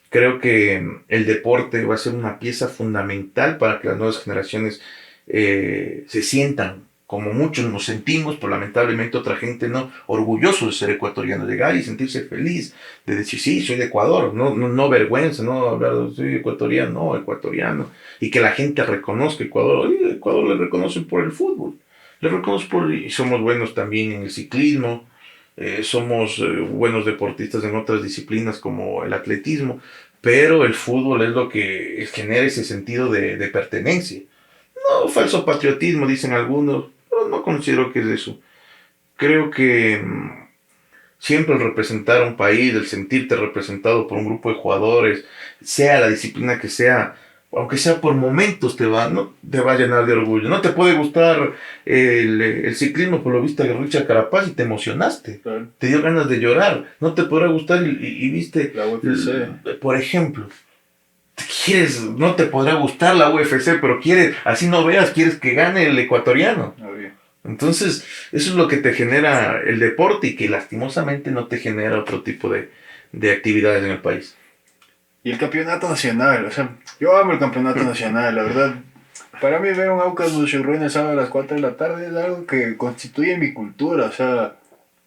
B: creo que el deporte va a ser una pieza fundamental para que las nuevas generaciones se sientan como muchos nos sentimos, pero lamentablemente otra gente no, orgulloso de ser ecuatoriano, llegar y sentirse feliz, de decir, sí, soy de Ecuador, no vergüenza, no hablar, soy ecuatoriano, no, ecuatoriano, y que la gente reconozca Ecuador, oye, Ecuador le reconocen por el fútbol, le reconocen y somos buenos también en el ciclismo, somos buenos deportistas en otras disciplinas como el atletismo, pero el fútbol es lo que genera ese sentido de pertenencia. No, falso patriotismo, dicen algunos, pero no considero que es eso. Creo que siempre el representar a un país, el sentirte representado por un grupo de jugadores, sea la disciplina que sea, aunque sea por momentos, ¿no? Te va a llenar de orgullo. No te puede gustar el ciclismo, por lo visto de Richard Carapaz y te emocionaste.
A: Claro.
B: Te dio ganas de llorar. No te podrá gustar y viste,
A: La UFC.
B: por ejemplo. No te podrá gustar la UFC, pero así no veas, quieres que gane el ecuatoriano.
A: Obvio.
B: Entonces, eso es lo que te genera el deporte y que lastimosamente no te genera otro tipo de actividades en el país.
A: Y el campeonato nacional, o sea, yo amo el campeonato nacional, la verdad. Para mí ver un Aucas Bucurruina el sábado a las 4 de la tarde es algo que constituye mi cultura, o sea,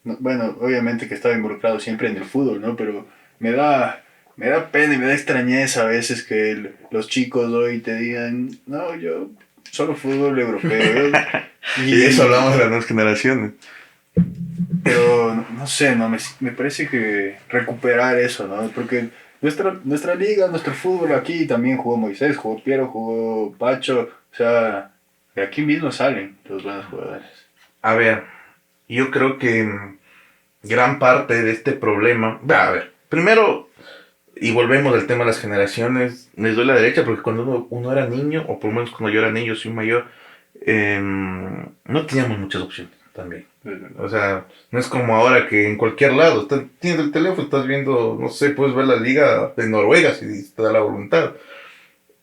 A: bueno, obviamente que estaba involucrado siempre en el fútbol, ¿no? Pero me da, me da pena y me da extrañeza a veces que los chicos hoy te digan, no, yo solo fútbol europeo.
B: Y de eso
A: Y,
B: hablamos de las nuevas generaciones.
A: pero no sé, no, me parece que recuperar eso, ¿no? Porque nuestra liga, nuestro fútbol aquí también jugó Moisés, jugó Piero, jugó Pacho, o sea, de aquí mismo salen los buenos jugadores.
B: A ver, yo creo que gran parte de este problema, a ver, primero, y volvemos al tema de las generaciones, les doy la derecha porque cuando uno era niño, o por lo menos cuando yo era niño, soy mayor, no teníamos muchas opciones también. O sea, no es como ahora que en cualquier lado, tienes el teléfono, estás viendo, no sé, puedes ver la liga de Noruega si te da la voluntad.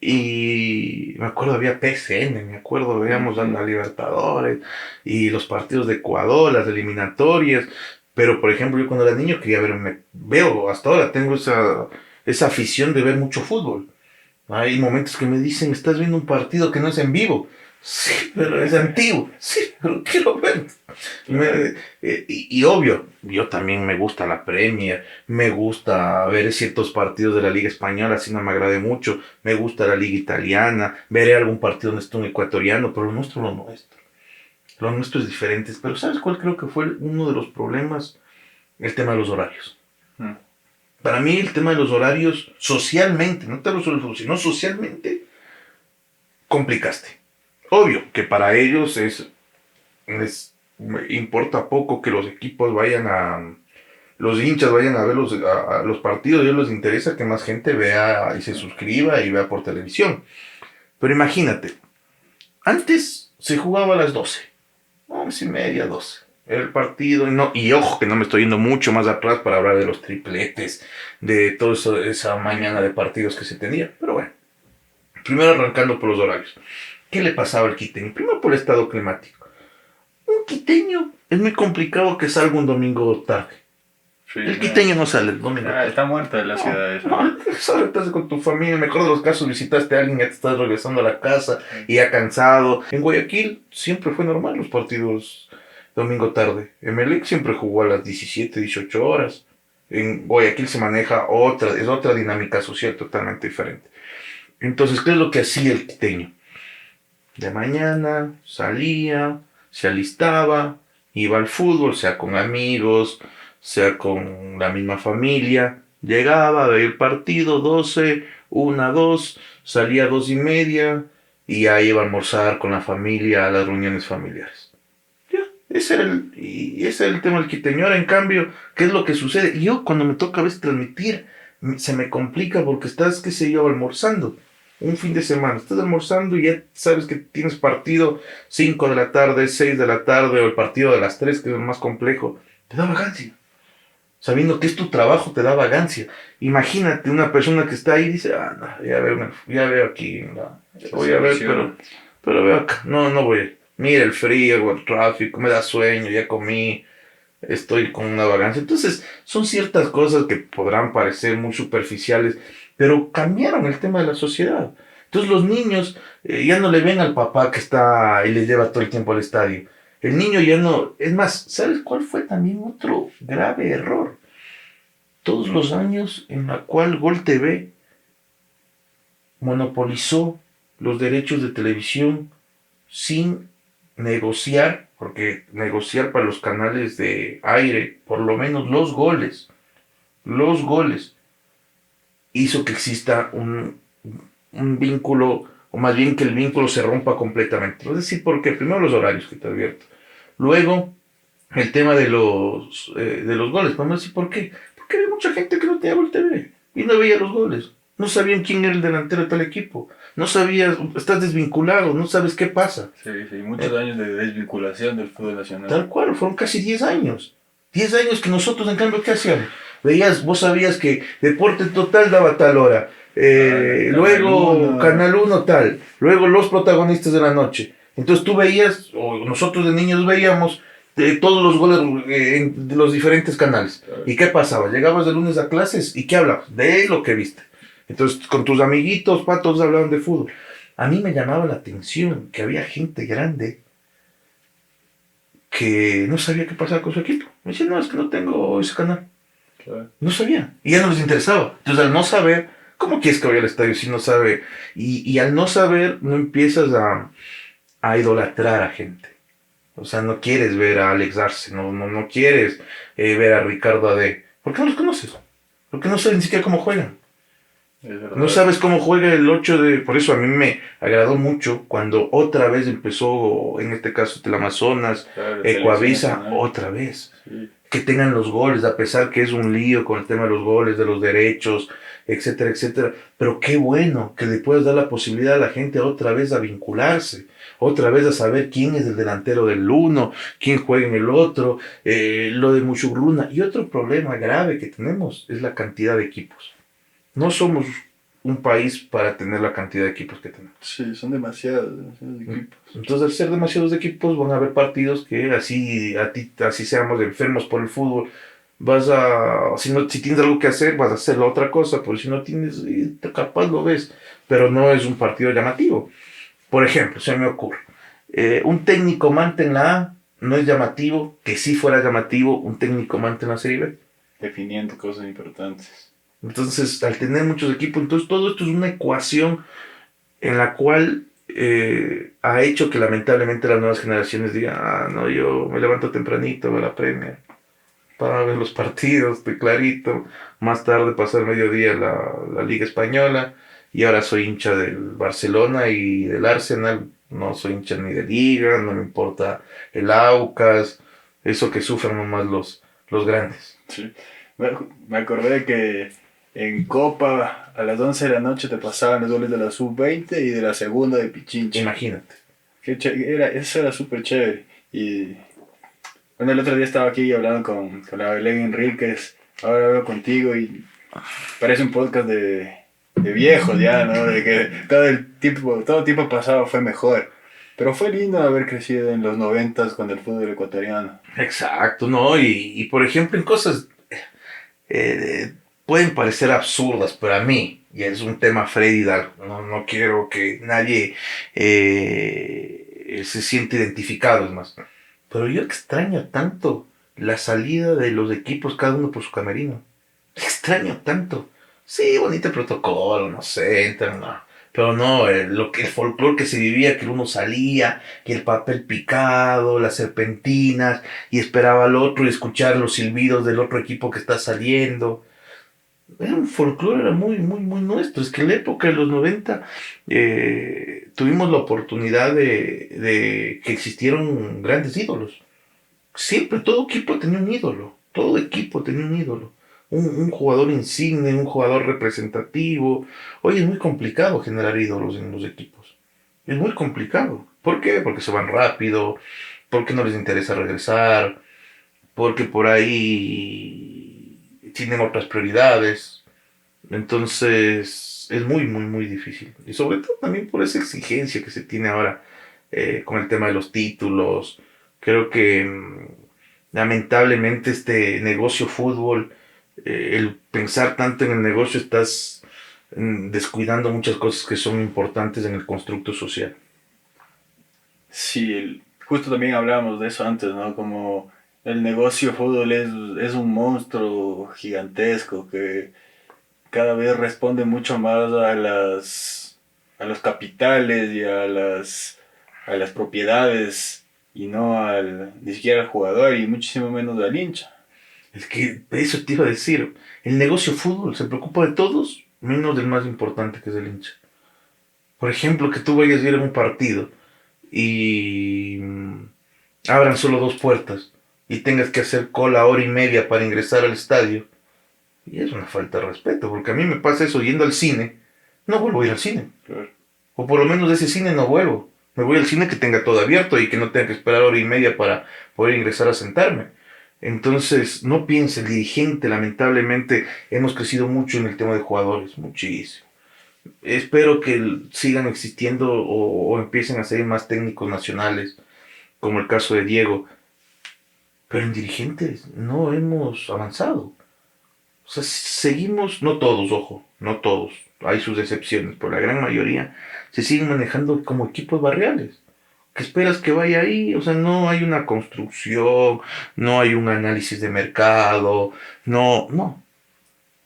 B: Y me acuerdo había PSN, me acuerdo, veíamos a la Libertadores y los partidos de Ecuador, las eliminatorias. Pero por ejemplo, yo cuando era niño quería veo, hasta ahora tengo esa afición de ver mucho fútbol. Hay momentos que me dicen, estás viendo un partido que no es en vivo. Sí, pero es antiguo. Sí, pero quiero ver. Y obvio, yo también me gusta la Premier, me gusta ver ciertos partidos de la Liga Española, si no me agrade mucho, me gusta la Liga Italiana, veré algún partido donde esté un ecuatoriano, pero lo nuestro es lo nuestro. Lo nuestro es diferente. Pero ¿sabes cuál creo que fue uno de los problemas? El tema de los horarios.
A: Mm.
B: Para mí el tema de los horarios, socialmente, no te lo solo, sino socialmente, complicaste. Obvio que para ellos les importa poco que los equipos los hinchas vayan a ver a los partidos, a ellos les interesa que más gente vea y se suscriba y vea por televisión. Pero imagínate, antes se jugaba a las 12, 11:30, 12. Era el partido, y ojo que no me estoy yendo mucho más atrás para hablar de los tripletes, de toda esa mañana de partidos que se tenía. Pero bueno, primero arrancando por los horarios. ¿Qué le pasaba al quiteño? Primero por el estado climático. Un quiteño es muy complicado que salga un domingo tarde.
A: Sí,
B: El quiteño no sale el domingo tarde.
A: está muerta la ciudad esa.
B: No, solo estás con tu familia. En el mejor de los casos visitaste a alguien, ya te estás regresando a la casa y ya cansado. En Guayaquil siempre fue normal los partidos domingo tarde. Emelec siempre jugó a las 17, 18 horas. En Guayaquil se maneja es otra dinámica social totalmente diferente. Entonces, ¿qué es lo que hacía el quiteño? De mañana salía, se alistaba, iba al fútbol, sea con amigos, sea con la misma familia, llegaba, veía el partido, 12, 1, 2, salía a 2:30 y ya iba a almorzar con la familia a las reuniones familiares. Ya, ese era el tema del quiteño. Ahora, en cambio, ¿qué es lo que sucede? Yo cuando me toca a veces transmitir, se me complica porque estás, qué sé yo, almorzando un fin de semana, estás almorzando y ya sabes que tienes partido 5 de la tarde, 6 de la tarde, o el partido de las 3, que es el más complejo, te da vagancia. Sabiendo que es tu trabajo, te da vagancia. Imagínate una persona que está ahí y dice, no, ya veo aquí, no, voy a ver, pero veo acá, no voy. Mira el frío, el tráfico, me da sueño, ya comí, estoy con una vagancia. Entonces, son ciertas cosas que podrán parecer muy superficiales, pero cambiaron el tema de la sociedad. Entonces los niños ya no le ven al papá que está y les lleva todo el tiempo al estadio. El niño ya no... Es más, ¿sabes cuál fue también otro grave error? Todos los años en la cual Gol TV monopolizó los derechos de televisión sin negociar, porque negociar para los canales de aire, por lo menos los goles, hizo que exista un vínculo, o más bien que el vínculo se rompa completamente. Es decir, porque primero los horarios que te advierto, luego el tema de los goles. Vamos a decir, ¿por qué? Porque había mucha gente que no tenía Gol TV y no veía los goles. No sabían quién era el delantero de tal equipo. No sabías, estás desvinculado, no sabes qué pasa.
A: Sí, muchos años de desvinculación del fútbol nacional.
B: Tal cual, fueron casi 10 años. 10 años que nosotros, en cambio, ¿qué hacíamos? Vos sabías que Deporte Total daba tal hora. Luego Canal 1 tal. Luego los protagonistas de la noche. Entonces tú veías, o nosotros de niños veíamos todos los goles de los diferentes canales. ¿Y qué pasaba? Llegabas de lunes a clases y ¿qué hablabas? De lo que viste. Entonces con tus amiguitos, todos hablaban de fútbol. A mí me llamaba la atención que había gente grande que no sabía qué pasaba con su equipo. Me decía, no, es que no tengo ese canal.
A: Claro.
B: No sabía. Y ya no les interesaba. Entonces, al no saber, ¿cómo quieres que vaya al estadio si no sabe? Y al no saber, no empiezas a idolatrar a gente. O sea, no quieres ver a Alex Arce, no quieres ver a Ricardo Ade. ¿Por qué no los conoces? Porque no sabes ni siquiera cómo juegan.
A: Es verdad.
B: No sabes cómo juega el 8 de... Por eso a mí me agradó mucho cuando otra vez empezó, en este caso, Teleamazonas,
A: Claro,
B: Ecuavisa,
A: selección
B: otra vez.
A: sí.
B: Que tengan los goles, a pesar que es un lío con el tema de los goles, de los derechos, etcétera, etcétera. Pero qué bueno que le puedas dar la posibilidad a la gente otra vez a vincularse, otra vez a saber quién es el delantero del uno, quién juega en el otro, lo de Mushugruna. Y otro problema grave que tenemos es la cantidad de equipos. No somos un país para tener la cantidad de equipos que tenemos.
A: Sí, son demasiados equipos.
B: Entonces, al ser demasiados equipos, van a haber partidos que así seamos enfermos por el fútbol, si tienes algo que hacer, vas a hacer la otra cosa, porque si no tienes, capaz lo ves, pero no es un partido llamativo. Por ejemplo, se me ocurre, un técnico Manta en la A no es llamativo, que si fuera llamativo un técnico Manta en la Serie B.
A: Definiendo cosas importantes.
B: Entonces, al tener muchos equipos, entonces todo esto es una ecuación en la cual ha hecho que lamentablemente las nuevas generaciones digan, no, yo me levanto tempranito a ver la Premier, para ver los partidos, estoy clarito, más tarde pasar el mediodía la Liga Española, y ahora soy hincha del Barcelona y del Arsenal, no soy hincha ni de Liga, no me importa el Aucas, eso que sufren nomás los grandes.
A: Sí. Me acordé que en Copa a las 11 de la noche te pasaban los goles de la sub-20 y de la segunda de Pichincha.
B: Imagínate.
A: Eso era súper chévere. Y bueno, el otro día estaba aquí hablando con la Belén Enríquez, ahora hablo contigo y parece un podcast de viejos ya, ¿no? De que todo tiempo pasado fue mejor. Pero fue lindo haber crecido en los 90 con el fútbol ecuatoriano.
B: Exacto, ¿no? Y por ejemplo, en cosas pueden parecer absurdas, pero a mí, y es un tema Freddy Hidalgo, no quiero que nadie se siente identificado, es más. Pero yo extraño tanto la salida de los equipos, cada uno por su camerino. Extraño tanto. Sí, bonito protocolo, no sé, entran, no. Pero no, el folclore que se vivía, que uno salía, que el papel picado, las serpentinas, y esperaba al otro y escuchar los silbidos del otro equipo que está saliendo. Era un folclore, era muy, muy, muy nuestro. Es que en la época de los 90 tuvimos la oportunidad de que existieron grandes ídolos. Siempre, todo equipo tenía un ídolo. Todo equipo tenía un ídolo. Un jugador insigne, un jugador representativo. Hoy es muy complicado generar ídolos en los equipos. Es muy complicado. ¿Por qué? Porque se van rápido, porque no les interesa regresar, porque por ahí tienen otras prioridades. Entonces es muy, muy, muy difícil. Y sobre todo también por esa exigencia que se tiene ahora con el tema de los títulos. Creo que lamentablemente este negocio fútbol, el pensar tanto en el negocio, estás descuidando muchas cosas que son importantes en el constructo social.
A: Sí, justo también hablábamos de eso antes, ¿no? Como el negocio fútbol es un monstruo gigantesco que cada vez responde mucho más a los capitales y a las propiedades y no ni siquiera al jugador y muchísimo menos al hincha.
B: Es que eso te iba a decir. El negocio fútbol se preocupa de todos, menos del más importante que es el hincha. Por ejemplo, que tú vayas a ir a un partido y abran solo dos puertas y tengas que hacer cola hora y media para ingresar al estadio. Y es una falta de respeto, porque a mí me pasa eso yendo al cine. No vuelvo a ir al cine.
A: Claro.
B: O por lo menos de ese cine no vuelvo. Me voy al cine que tenga todo abierto y que no tenga que esperar hora y media para poder ingresar a sentarme. Entonces, no piense, el dirigente, lamentablemente, hemos crecido mucho en el tema de jugadores, muchísimo. Espero que sigan existiendo o empiecen a salir más técnicos nacionales, como el caso de Diego. Pero en dirigentes no hemos avanzado. O sea, seguimos, no todos, ojo, no todos, hay sus excepciones, pero la gran mayoría se siguen manejando como equipos barriales. ¿Qué esperas que vaya ahí? O sea, no hay una construcción, no hay un análisis de mercado, no.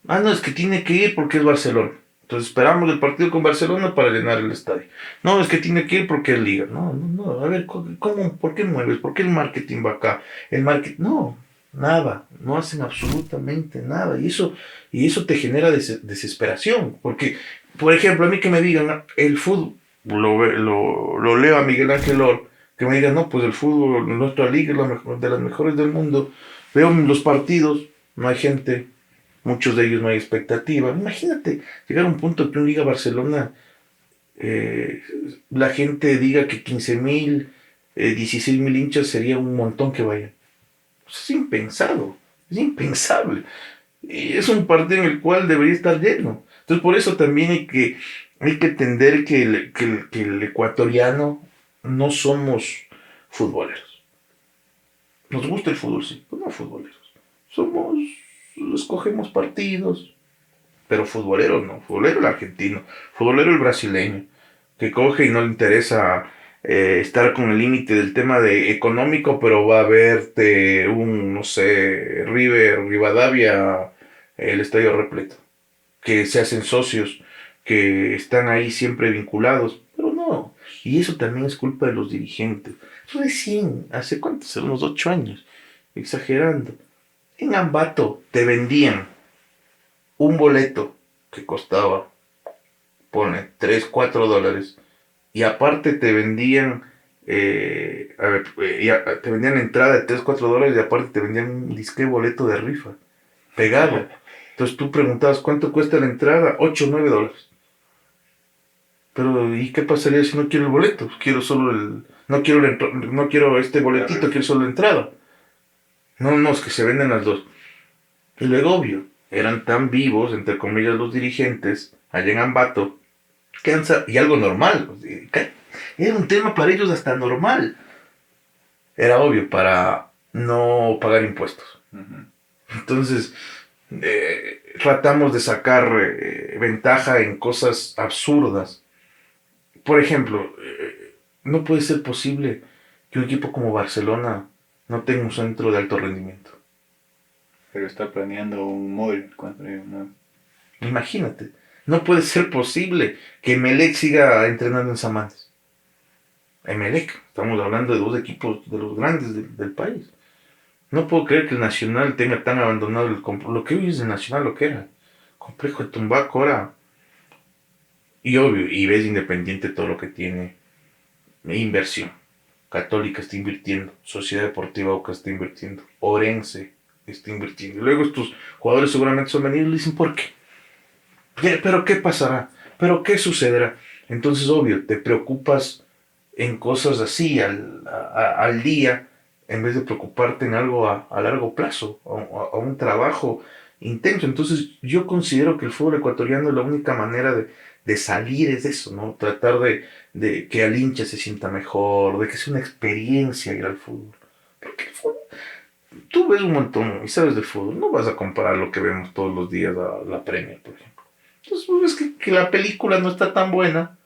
B: Ah, no, es que tiene que ir porque es Barcelona. Entonces esperamos el partido con Barcelona para llenar el estadio. No, es que tiene que ir porque es Liga. No. A ver, ¿cómo? ¿Por qué mueves? ¿Por qué el marketing va acá? El marketing, no, nada. No hacen absolutamente nada. Y eso te genera desesperación. Porque, por ejemplo, a mí que me digan, "Ah, el fútbol, lo leo a Miguel Ángel Or, que me digan, no, pues el fútbol, nuestra liga es la mejor, de las mejores del mundo. Veo los partidos, no hay gente, muchos de ellos no hay expectativa. Imagínate llegar a un punto que un Liga Barcelona, eh, la gente diga que 15.000, 16.000 hinchas sería un montón que vayan. Pues es impensado, es impensable. Y es un partido en el cual debería estar lleno. Entonces por eso también hay que entender que el ecuatoriano no somos futboleros. Nos gusta el fútbol, sí, pero no futboleros. Somos, escogemos partidos, pero futbolero no, futbolero el argentino, futbolero el brasileño, que coge y no le interesa estar con el límite del tema de económico, pero va a verte un, no sé, River, Rivadavia, el estadio repleto, que se hacen socios, que están ahí siempre vinculados, pero no, y eso también es culpa de los dirigentes. Recién, ¿hace cuántos? Unos 8 años, exagerando. En Ambato te vendían un boleto que costaba, pone, $3, $4, y aparte te vendían, te vendían entrada de $3, $4, y aparte te vendían un disque boleto de rifa, pegado. Entonces tú preguntabas, ¿cuánto cuesta la entrada? $8 o $9. Pero, ¿y qué pasaría si no quiero el boleto? Quiero solo no quiero este boletito, quiero solo la entrada. No, es que se venden las dos. Y luego, obvio, eran tan vivos, entre comillas, los dirigentes, allá en Ambato, y algo normal. Era un tema para ellos hasta normal. Era obvio, para no pagar impuestos.
A: Ujú.
B: Entonces, tratamos de sacar ventaja en cosas absurdas. Por ejemplo, no puede ser posible que un equipo como Barcelona no tenga un centro de alto rendimiento.
A: Pero está planeando un mall. ¿No?
B: Imagínate, no puede ser posible que Emelec siga entrenando en Samanes. Emelec, estamos hablando de dos equipos de los grandes del país. No puedo creer que el Nacional tenga tan abandonado lo que hoy es el Nacional, lo que era. Complejo de Tumbaco ahora. Y obvio, y ves Independiente todo lo que tiene. Inversión. Católica está invirtiendo. Sociedad Deportiva Oca está invirtiendo. Orense está invirtiendo. Y luego estos jugadores seguramente son venidos y le dicen, ¿por qué? ¿Pero qué pasará? ¿Pero qué sucederá? Entonces, obvio, te preocupas en cosas así al día, en vez de preocuparte en algo a largo plazo, a un trabajo intenso. Entonces, yo considero que el fútbol ecuatoriano, la única manera de salir es eso, ¿no? Tratar de que al hincha se sienta mejor, de que sea una experiencia ir al fútbol. Porque el fútbol, tú ves un montón y sabes de fútbol, no vas a comparar lo que vemos todos los días a la Premier, por ejemplo. Entonces, pues, es que la película no está tan buena,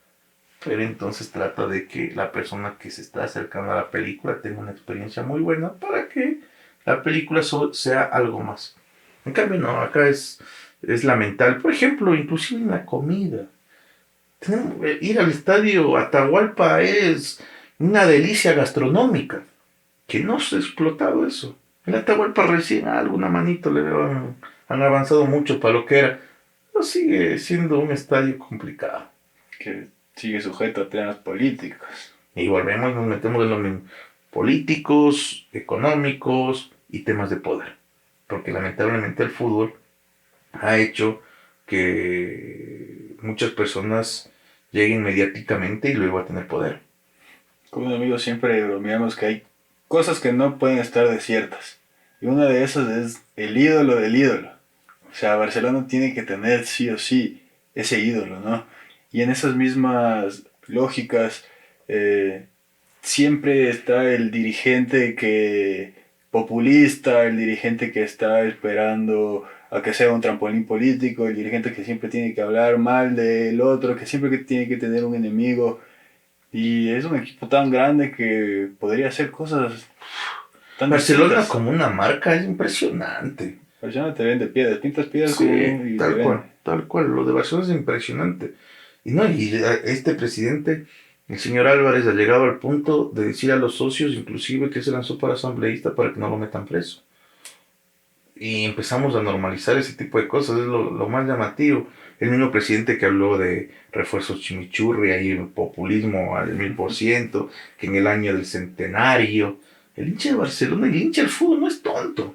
B: pero entonces trata de que la persona que se está acercando a la película tenga una experiencia muy buena para que la película sea algo más. En cambio, no, acá es lamentable. Por ejemplo, inclusive en la comida. Ir al estadio Atahualpa es una delicia gastronómica, que no se ha explotado eso. El Atahualpa recién alguna manito le veo, han avanzado mucho para lo que era, pero sigue siendo un estadio complicado.
A: Que sigue sujeto a temas políticos.
B: Y volvemos, nos metemos en lo mismo. Políticos, económicos y temas de poder. Porque lamentablemente el fútbol ha hecho que muchas personas lleguen mediáticamente y luego a tener poder.
A: Con un amigo siempre bromeamos que hay cosas que no pueden estar desiertas. Y una de esas es el ídolo del ídolo. O sea, Barcelona tiene que tener sí o sí ese ídolo, ¿no? Y en esas mismas lógicas, eh, siempre está el dirigente que populista, el dirigente que está esperando a que sea un trampolín político, el dirigente que siempre tiene que hablar mal del otro, que siempre que tiene que tener un enemigo. Y es un equipo tan grande que podría hacer cosas tan
B: Barcelona
A: distintas.
B: como una marca es impresionante.
A: Barcelona te vende piedras, pintas piedras
B: Sí,
A: y te vende.
B: tal cual. Lo de Barcelona es impresionante. Y no, y este presidente, el señor Álvarez, ha llegado al punto de decir a los socios, inclusive, que se lanzó para asambleísta para que no lo metan preso. Y empezamos a normalizar ese tipo de cosas, es lo más llamativo. El mismo presidente que habló de refuerzos chimichurri, ahí el populismo al 1000%, que en el año del centenario, el hincha de Barcelona, el hincha del fútbol no es tonto.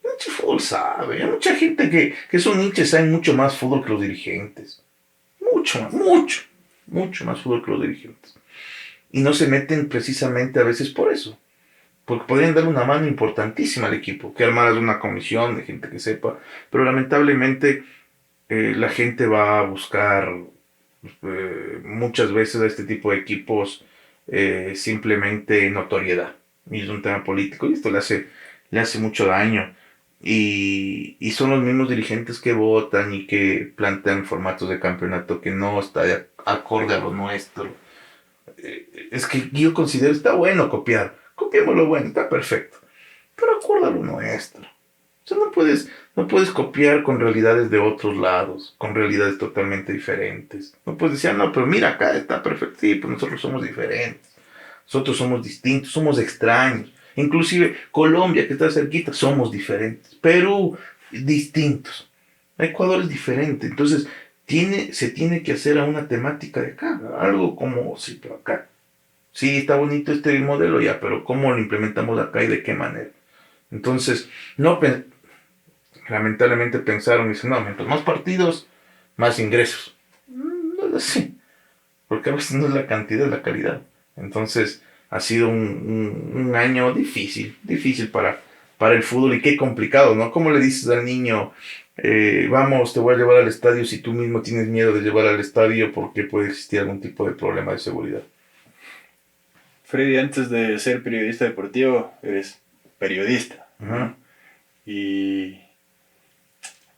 B: El hincha del fútbol sabe, hay mucha gente que son hinchas, saben mucho más fútbol que los dirigentes. Mucho más, mucho más fútbol que los dirigentes. Y no se meten precisamente a veces por eso, porque podrían dar una mano importantísima al equipo, que armaras una comisión de gente que sepa, pero lamentablemente la gente va a buscar muchas veces a este tipo de equipos simplemente notoriedad, y es un tema político, y esto le hace mucho daño, y son los mismos dirigentes que votan y que plantean formatos de campeonato que no está de acorde a lo nuestro. Es que yo considero, está bueno copiar, copiemos lo bueno, está perfecto, pero acuérdalo nuestro. O sea, no puedes copiar con realidades de otros lados, con realidades totalmente diferentes. No puedes decir, no, pero mira, acá está perfecto. Sí, pues nosotros somos diferentes. Nosotros somos distintos, somos extraños. Inclusive Colombia, que está cerquita, somos diferentes. Perú, distintos. Ecuador es diferente. Entonces, se tiene que hacer a una temática de acá. Algo como, sí, pero acá. Sí, está bonito este modelo ya, pero ¿cómo lo implementamos acá y de qué manera? Entonces, no, lamentablemente pensaron y dicen, no, mientras más partidos, más ingresos. No es así, porque a veces no es la cantidad, es la calidad. Entonces, ha sido un año difícil para el fútbol y qué complicado, ¿no? ¿Cómo le dices al niño, vamos, te voy a llevar al estadio si tú mismo tienes miedo de llevar al estadio porque puede existir algún tipo de problema de seguridad?
A: Freddy, antes de ser periodista deportivo, eres periodista,
B: Ujú.
A: ¿no? Y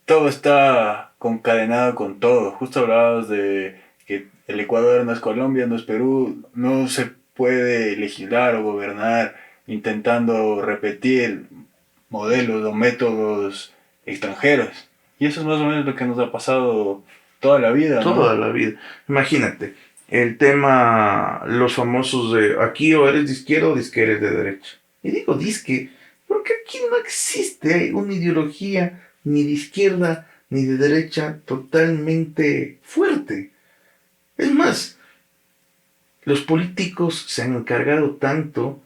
A: todo está concadenado con todo. Justo hablabas de que el Ecuador no es Colombia, no es Perú, no se puede legislar o gobernar intentando repetir modelos o métodos extranjeros. Y eso es más o menos lo que nos ha pasado toda la vida,
B: Toda
A: ¿no?
B: la vida. Imagínate, el tema, los famosos de aquí o eres de izquierda o eres de derecha. Y digo disque, porque aquí no existe una ideología ni de izquierda ni de derecha totalmente fuerte. Es más, los políticos se han encargado tanto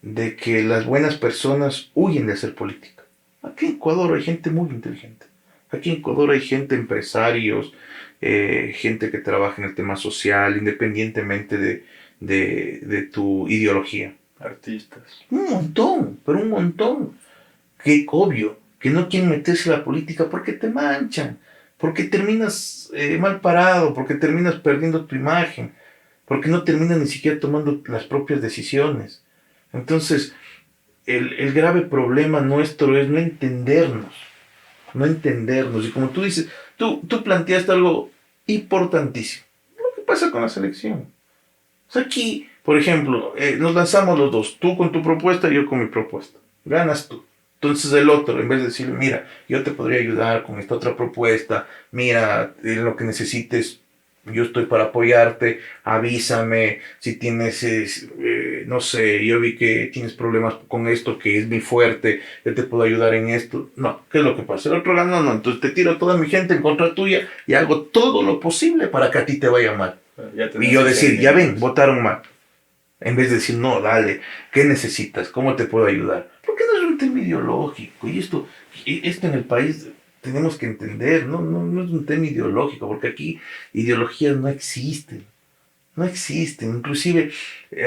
B: de que las buenas personas huyen de hacer política. Aquí en Ecuador hay gente muy inteligente. Aquí en Ecuador hay gente, empresarios, gente que trabaja en el tema social, independientemente de tu ideología.
A: Artistas.
B: Un montón, pero un montón. Que obvio, que no quieren meterse a la política porque te manchan, porque terminas mal parado, porque terminas perdiendo tu imagen, porque no terminas ni siquiera tomando las propias decisiones. Entonces, el grave problema nuestro es no entendernos, no entendernos. Y como tú dices, tú planteaste algo importantísimo. Lo que pasa con la selección. O sea, aquí, por ejemplo, nos lanzamos los dos, tú con tu propuesta y yo con mi propuesta. Ganas tú. Entonces el otro, en vez de decirle, mira, yo te podría ayudar con esta otra propuesta, mira, en lo que necesites, yo estoy para apoyarte, avísame si tienes, no sé, yo vi que tienes problemas con esto que es muy fuerte, yo te puedo ayudar en esto. No, ¿qué es lo que pasa? El otro gana, no, entonces te tiro toda mi gente en contra tuya y hago todo lo posible para que a ti te vaya mal.
A: Ya
B: Y
A: tenés
B: yo
A: ese
B: decir, ya ven,
A: enemigos.
B: votaron mal. En vez de decir, no, dale, ¿qué necesitas? ¿Cómo te puedo ayudar? Porque no es un tema ideológico. Esto en el país tenemos que entender, no es un tema ideológico, porque aquí ideologías no existen. No existen. Inclusive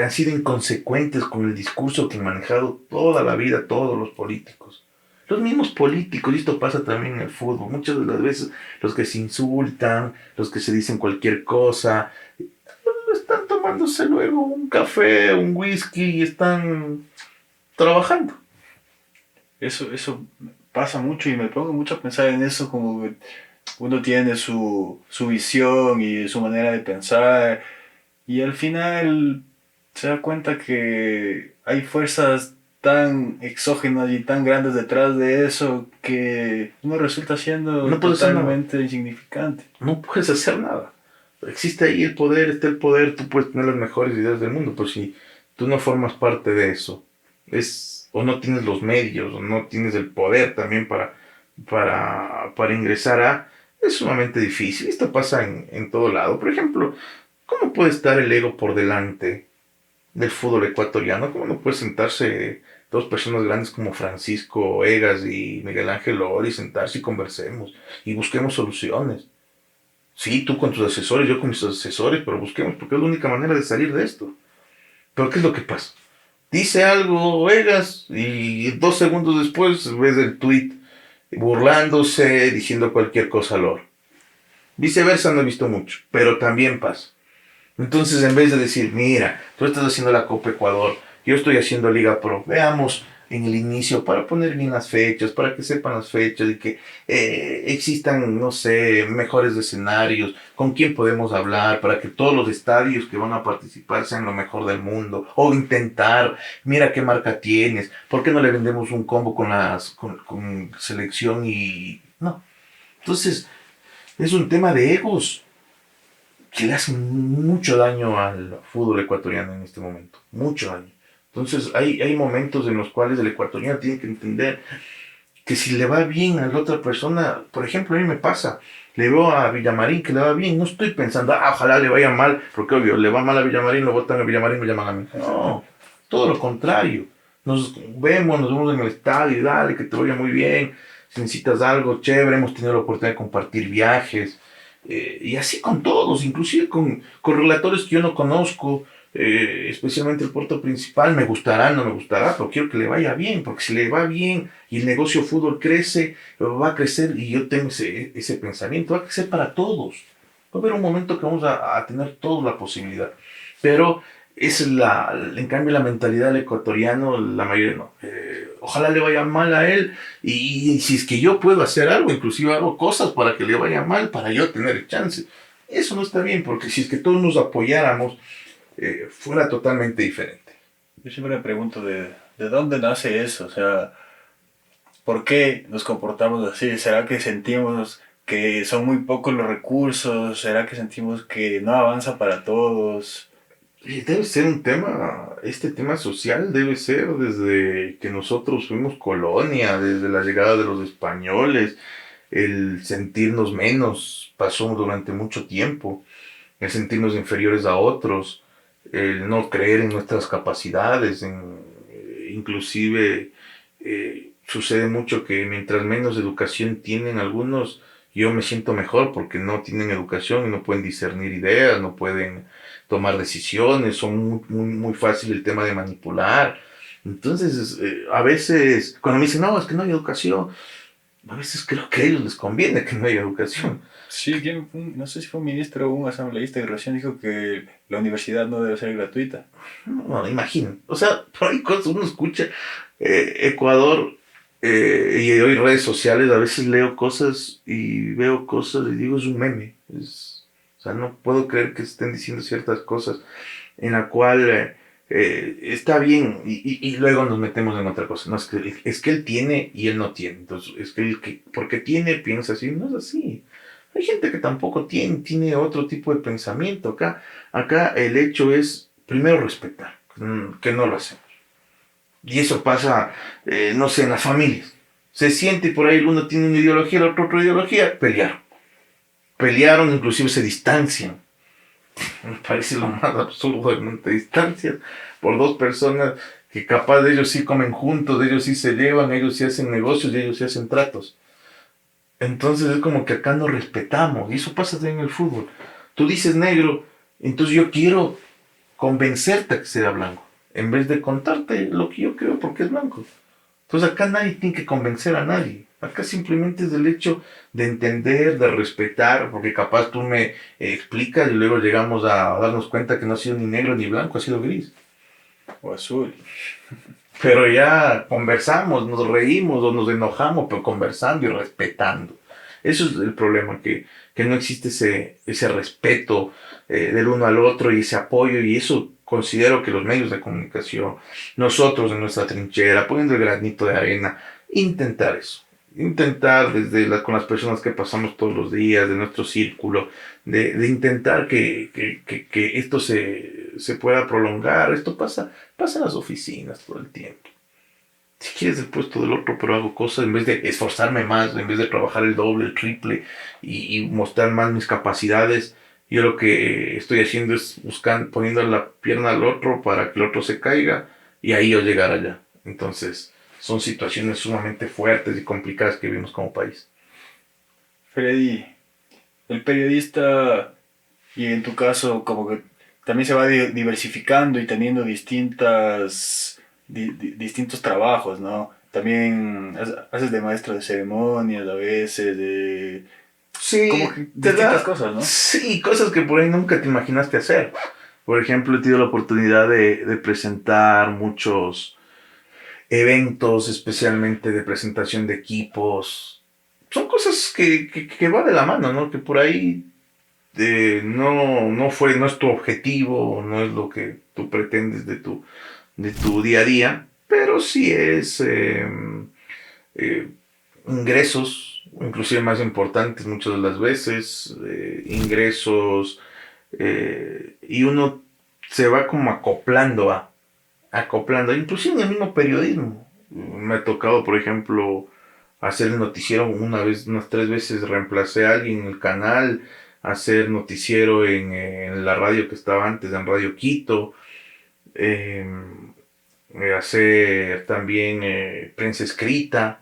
B: han sido inconsecuentes con el discurso que han manejado toda la vida todos los políticos. Los mismos políticos, y esto pasa también en el fútbol, muchas de las veces los que se insultan, los que se dicen cualquier cosa, están tomándose luego un café, un whisky y están trabajando.
A: Eso pasa mucho y me pongo mucho a pensar en eso, como que uno tiene su visión y su manera de pensar Y al final se da cuenta que hay fuerzas tan exógenas y tan grandes detrás de eso que uno resulta siendo
B: No puedes hacer nada.
A: totalmente insignificante.
B: No puedes hacer nada. Existe ahí el poder, está el poder, tú puedes tener las mejores ideas del mundo, pero si tú no formas parte de eso, o no tienes los medios, o no tienes el poder también para ingresar es sumamente difícil. Esto pasa en todo lado. Por ejemplo, ¿cómo puede estar el ego por delante del fútbol ecuatoriano? ¿Cómo no puede sentarse dos personas grandes como Francisco Egas y Miguel Ángel Lori, sentarse y conversemos y busquemos soluciones? Sí, tú con tus asesores, yo con mis asesores, pero busquemos porque es la única manera de salir de esto. Pero ¿qué es lo que pasa? Dice algo Vegas y 2 segundos después ves el tweet burlándose, diciendo cualquier cosa al oro. Viceversa no he visto mucho, pero también pasa. Entonces, en vez de decir, mira, tú estás haciendo la Copa Ecuador, yo estoy haciendo Liga Pro, veamos en el inicio para poner bien las fechas, para que sepan las fechas y que existan, no sé, mejores escenarios, con quién podemos hablar, para que todos los estadios que van a participar sean lo mejor del mundo, o intentar, mira qué marca tienes, ¿por qué no le vendemos un combo con selección y... No. Entonces, es un tema de egos que le hacen mucho daño al fútbol ecuatoriano en este momento, mucho daño. Entonces hay momentos en los cuales el ecuatoriano tiene que entender que si le va bien a la otra persona, por ejemplo, a mí me pasa, le veo a Villamarín que le va bien, no estoy pensando, ojalá le vaya mal, porque obvio, le va mal a Villamarín, lo votan a Villamarín, me llaman a mí. No, todo lo contrario. Nos vemos en el estadio, dale, que te vaya muy bien, si necesitas algo, chévere, hemos tenido la oportunidad de compartir viajes, y así con todos, inclusive con relatores que yo no conozco, especialmente el puerto principal, me gustará, no me gustará, pero quiero que le vaya bien, porque si le va bien y el negocio fútbol crece, va a crecer, y yo tengo ese pensamiento, va a crecer para todos. Va a haber un momento que vamos a tener todos la posibilidad, pero es en cambio la mentalidad del ecuatoriano, la mayoría no. Ojalá le vaya mal a él, y si es que yo puedo hacer algo, inclusive hago cosas para que le vaya mal, para yo tener el chance. Eso no está bien, porque si es que todos nos apoyáramos, fuera totalmente diferente.
A: Yo siempre me pregunto de dónde nace eso, o sea, ¿por qué nos comportamos así? ¿Será que sentimos que son muy pocos los recursos? ¿Será que sentimos que no avanza para todos?
B: Y debe ser un tema, este tema social debe ser desde que nosotros fuimos colonia, desde la llegada de los españoles, el sentirnos menos pasó durante mucho tiempo, el sentirnos inferiores a otros, el no creer en nuestras capacidades, inclusive sucede mucho que mientras menos educación tienen algunos, yo me siento mejor porque no tienen educación y no pueden discernir ideas, no pueden tomar decisiones, son muy fácil el tema de manipular. Entonces, a veces, cuando me dicen, no, es que no hay educación, a veces creo que a ellos les conviene que no haya educación.
A: Sí, no sé si fue un ministro o un asambleísta que recién dijo que la universidad no debe ser gratuita.
B: No, imaginen. O sea, por ahí cosas uno escucha Ecuador, y hoy redes sociales, a veces leo cosas y veo cosas y digo, es un meme. O sea, no puedo creer que estén diciendo ciertas cosas en la cual está bien, y luego nos metemos en otra cosa. No, es que él tiene y él no tiene. Entonces, es que porque tiene, piensa así. No es así. Hay gente que tampoco tiene otro tipo de pensamiento. Acá el hecho es, primero, respetar, que no lo hacemos. Y eso pasa, no sé, en las familias. Se siente por ahí, el uno tiene una ideología, el otro otra ideología, pelearon. Pelearon, inclusive se distancian. Me parece lo más absurdo del mundo. Te distancias por dos personas que capaz de ellos sí comen juntos, de ellos sí se llevan, ellos sí hacen negocios y ellos sí hacen tratos. Entonces es como que acá no respetamos. Y eso pasa también en el fútbol. Tú dices negro, entonces yo quiero convencerte a que sea blanco, en vez de contarte lo que yo creo porque es blanco. Entonces acá nadie tiene que convencer a nadie. Acá simplemente es el hecho de entender, de respetar, porque capaz tú me explicas y luego llegamos a darnos cuenta que no ha sido ni negro ni blanco, ha sido gris.
A: O azul.
B: Pero ya conversamos, nos reímos o nos enojamos, pero conversando y respetando. Eso es el problema, que no existe ese respeto del uno al otro y ese apoyo, y eso considero que los medios de comunicación, nosotros en nuestra trinchera, poniendo el granito de arena, intentar eso. Intentar desde con las personas que pasamos todos los días, de nuestro círculo, de intentar que esto se pueda prolongar. Esto pasa en las oficinas todo el tiempo. Si quieres el puesto del otro, pero hago cosas en vez de esforzarme más, en vez de trabajar el doble, el triple y mostrar más mis capacidades. Yo lo que estoy haciendo es buscando, poniendo la pierna al otro para que el otro se caiga y ahí yo llegar allá. Entonces, son situaciones sumamente fuertes y complicadas que vivimos como país.
A: Freddy, el periodista, y en tu caso, como que también se va diversificando y teniendo distintos trabajos, ¿no? También haces de maestro de ceremonias a veces, como
B: Sí,
A: que distintas cosas, ¿no?
B: sí, cosas que por ahí nunca te imaginaste hacer. Por ejemplo, he tenido la oportunidad de presentar muchos eventos, especialmente de presentación de equipos. Son cosas que va de la mano, ¿no? Que por ahí no es tu objetivo, no es lo que tú pretendes de tu día a día, pero sí es eh, ingresos, inclusive más importantes muchas de las veces, ingresos, y uno se va como acoplando, inclusive en el mismo periodismo. Me ha tocado, por ejemplo, hacer el noticiero una vez, unas 3 veces reemplacé a alguien en el canal, hacer noticiero en la radio que estaba antes, en Radio Quito, eh, hacer también prensa escrita.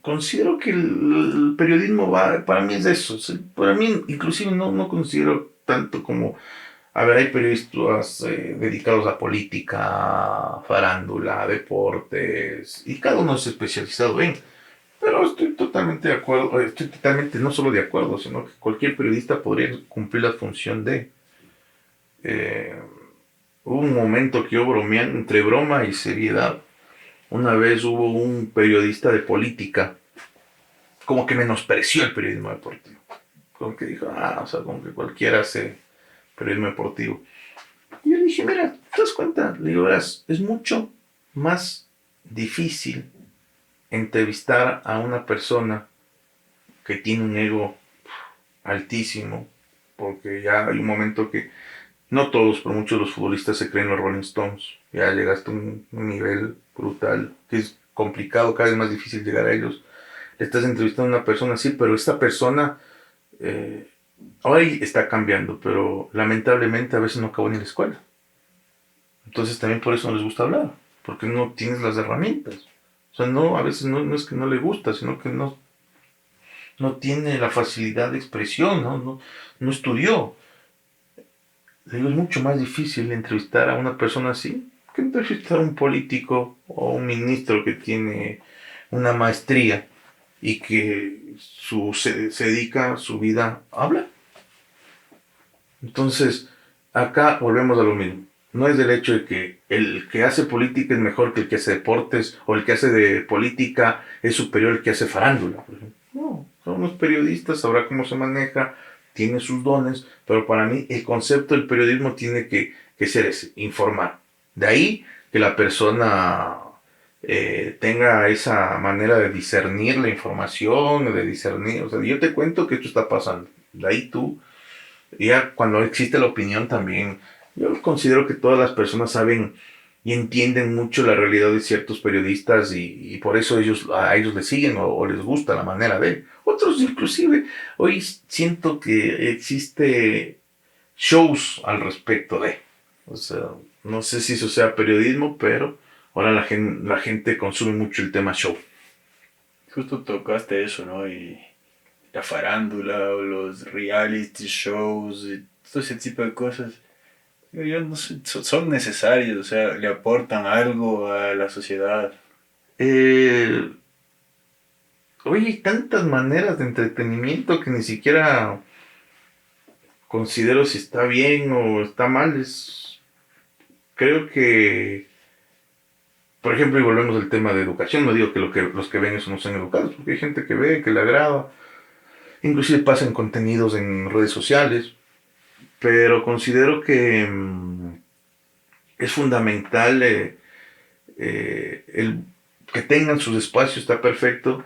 B: Considero que el periodismo va, para mí es eso. Para mí, inclusive, no considero tanto como, a ver, hay periodistas dedicados a política, farándula, deportes, y cada uno es especializado en. Pero estoy totalmente de acuerdo, estoy totalmente no solo de acuerdo, sino que cualquier periodista podría cumplir la función de. eh, Hubo un momento que yo bromeando entre broma y seriedad. Una vez hubo un periodista de política como que menospreció el periodismo deportivo. Como que dijo, o sea, como que cualquiera hace periodismo deportivo. Y yo le dije, mira, ¿te das cuenta? Le digo, verás, es mucho más difícil entrevistar a una persona que tiene un ego altísimo, porque ya hay un momento que no todos, pero muchos de los futbolistas se creen los Rolling Stones. Ya llegaste a un nivel brutal, que es complicado, cada vez más difícil llegar a ellos. Le estás entrevistando a una persona así, pero esta persona eh, hoy está cambiando, pero lamentablemente a veces no acabó ni la escuela. Entonces también por eso no les gusta hablar, porque no tienes las herramientas. O sea, no, a veces no es que no le gusta, sino que no tiene la facilidad de expresión, no estudió. Le digo, es mucho más difícil entrevistar a una persona así que entrevistar a un político o un ministro que tiene una maestría y que se dedica su vida a hablar. Entonces, acá volvemos a lo mismo. No es del hecho de que el que hace política es mejor que el que hace deportes o el que hace de política es superior al que hace farándula. Por ejemplo. No, son unos periodistas, sabrá cómo se maneja, tiene sus dones, pero para mí el concepto del periodismo tiene que ser ese, informar. De ahí que la persona tenga esa manera de discernir la información, de discernir, o sea, yo te cuento que esto está pasando. De ahí tú ya cuando existe la opinión también, yo considero que todas las personas saben y entienden mucho la realidad de ciertos periodistas y por eso a ellos les siguen o les gusta la manera de. Otros inclusive, hoy siento que existe shows al respecto de. O sea, no sé si eso sea periodismo, pero ahora la gente consume mucho el tema show.
A: Justo tocaste eso, ¿no? Y la farándula o los reality shows y todo ese tipo de cosas. Yo no sé, son necesarios, o sea, le aportan algo a la sociedad.
B: Eh, Oye, hay tantas maneras de entretenimiento que ni siquiera considero si está bien o está mal. Creo que, por ejemplo, y volvemos al tema de educación, no digo que los que ven eso no sean educados, porque hay gente que ve, que le agrada, inclusive pasan contenidos en redes sociales, pero considero que es fundamental el que tengan sus espacios, está perfecto,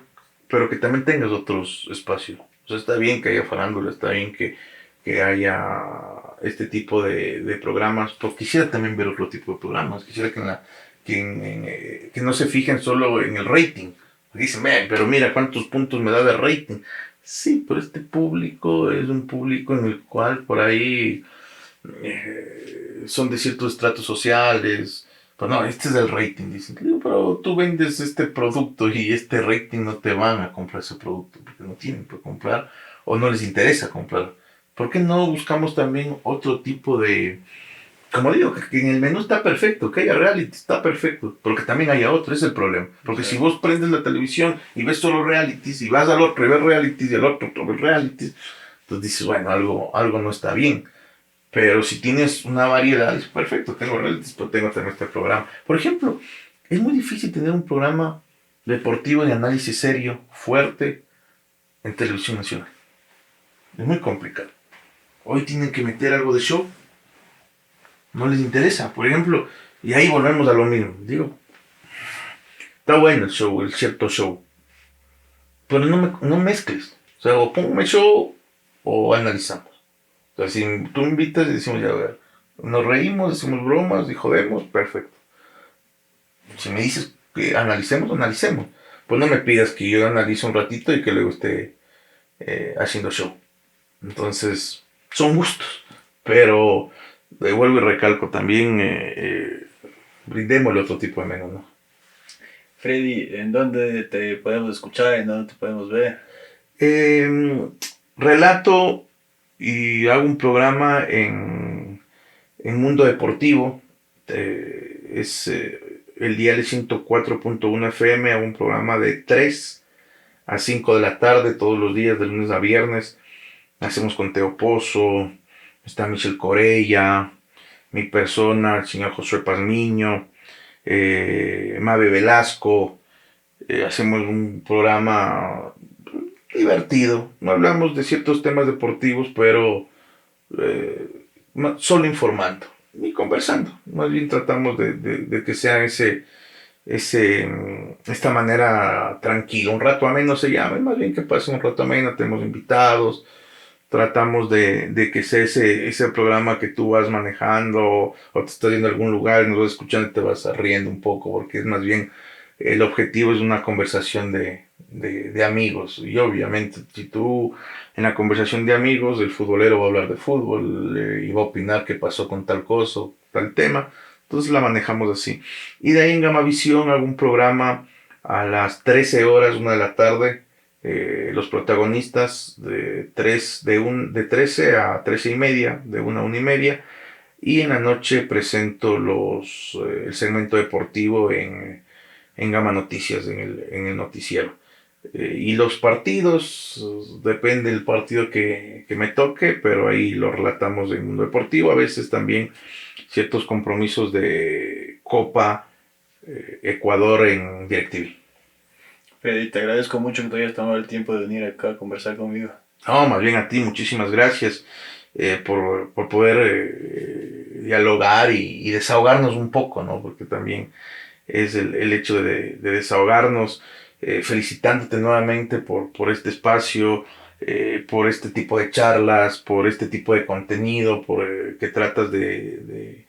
B: pero que también tengas otros espacios. O sea, está bien que haya farándula, está bien que haya este tipo de programas, pero quisiera también ver otro tipo de programas, quisiera que no se fijen solo en el rating. Dicen, pero mira cuántos puntos me da de rating. Sí, pero este público es un público en el cual por ahí son de ciertos estratos sociales. Pero no, este es el rating, dicen. Pero tú vendes este producto y este rating no te van a comprar ese producto porque no tienen por comprar o no les interesa comprar. ¿Por qué no buscamos también otro tipo de... Como digo, que en el menú está perfecto, que haya reality, está perfecto, pero que también haya otro, ese es el problema. Porque si vos prendes la televisión y ves solo realities y vas al otro y ves realities y al otro ves realities, entonces dices, bueno, algo no está bien. Pero si tienes una variedad, es perfecto. Tengo realities, pero tengo también este programa. Por ejemplo, es muy difícil tener un programa deportivo de análisis serio, fuerte, en televisión nacional. Es muy complicado. Hoy tienen que meter algo de show. No les interesa, por ejemplo. Y ahí volvemos a lo mismo. Digo, está bueno el show, el cierto show. Pero no mezcles. O sea, o ponme show o analizamos. O sea, si tú me invitas y decimos, ya, a ver, nos reímos, decimos bromas y jodemos, perfecto. Si me dices que analicemos. Pues no me pidas que yo analice un ratito y que luego esté haciendo show. Entonces, son gustos. Pero, vuelvo y recalco, también brindémosle otro tipo de menú, ¿no?
A: Freddy, ¿en dónde te podemos escuchar? ¿En dónde te podemos ver?
B: Eh, Relato y hago un programa en Mundo Deportivo. Es el dial 104.1 FM, hago un programa de 3 a 5 de la tarde todos los días, de lunes a viernes. Hacemos con Teo Pozo, está Michelle Corella, mi persona, el señor Josué Pazmiño, Mabe Velasco. Hacemos un programa divertido. No hablamos de ciertos temas deportivos, pero eh, solo informando y conversando. Más bien tratamos de que sea esta manera tranquila. Un rato ameno se llama, más bien que pase un rato ameno, tenemos invitados. Tratamos de que sea ese programa que tú vas manejando o te estás yendo a algún lugar y nos vas escuchando y te vas riendo un poco, porque es más bien el objetivo es una conversación de amigos. Y obviamente, si tú en la conversación de amigos, el futbolero va a hablar de fútbol y va a opinar qué pasó con tal cosa o tal tema, entonces la manejamos así. Y de ahí en Gamavisión hago un programa a las 13 horas, 1 de la tarde. Los protagonistas de 13 a 13 y media, de 1 a 1 y media, y en la noche presento el segmento deportivo en Gama Noticias, en el noticiero. Y los partidos, depende del partido que me toque, pero ahí lo relatamos en Mundo Deportivo, a veces también ciertos compromisos de Copa Ecuador en DirecTV.
A: Freddy, te agradezco mucho que te hayas tomado el tiempo de venir acá a conversar conmigo.
B: No, más bien a ti, muchísimas gracias por poder dialogar y desahogarnos un poco, ¿no? Porque también es el hecho de desahogarnos, felicitándote nuevamente por este espacio, por este tipo de charlas, por este tipo de contenido, por que tratas de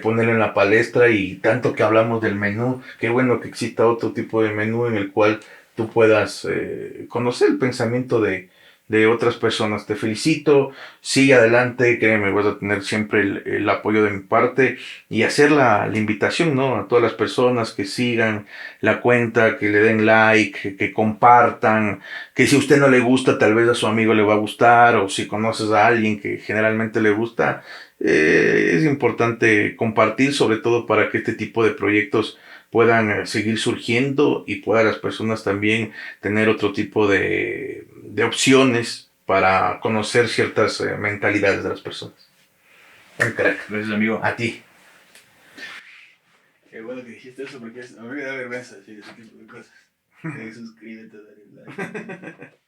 B: ponerlo en la palestra y tanto que hablamos del menú, qué bueno que exista otro tipo de menú en el cual tú puedas conocer el pensamiento de otras personas. Te felicito, sigue adelante, créeme, vas a tener siempre el apoyo de mi parte y hacer la invitación, ¿no? A todas las personas que sigan la cuenta, que le den like, que compartan, que si a usted no le gusta, tal vez a su amigo le va a gustar, o si conoces a alguien que generalmente le gusta, es importante compartir, sobre todo para que este tipo de proyectos puedan seguir surgiendo y puedan las personas también tener otro tipo de opciones para conocer ciertas mentalidades de las personas. Un crack.
A: Gracias, amigo.
B: A ti.
A: Qué bueno que dijiste eso porque a mí me da vergüenza decir ese tipo de cosas. Suscríbete, dale like.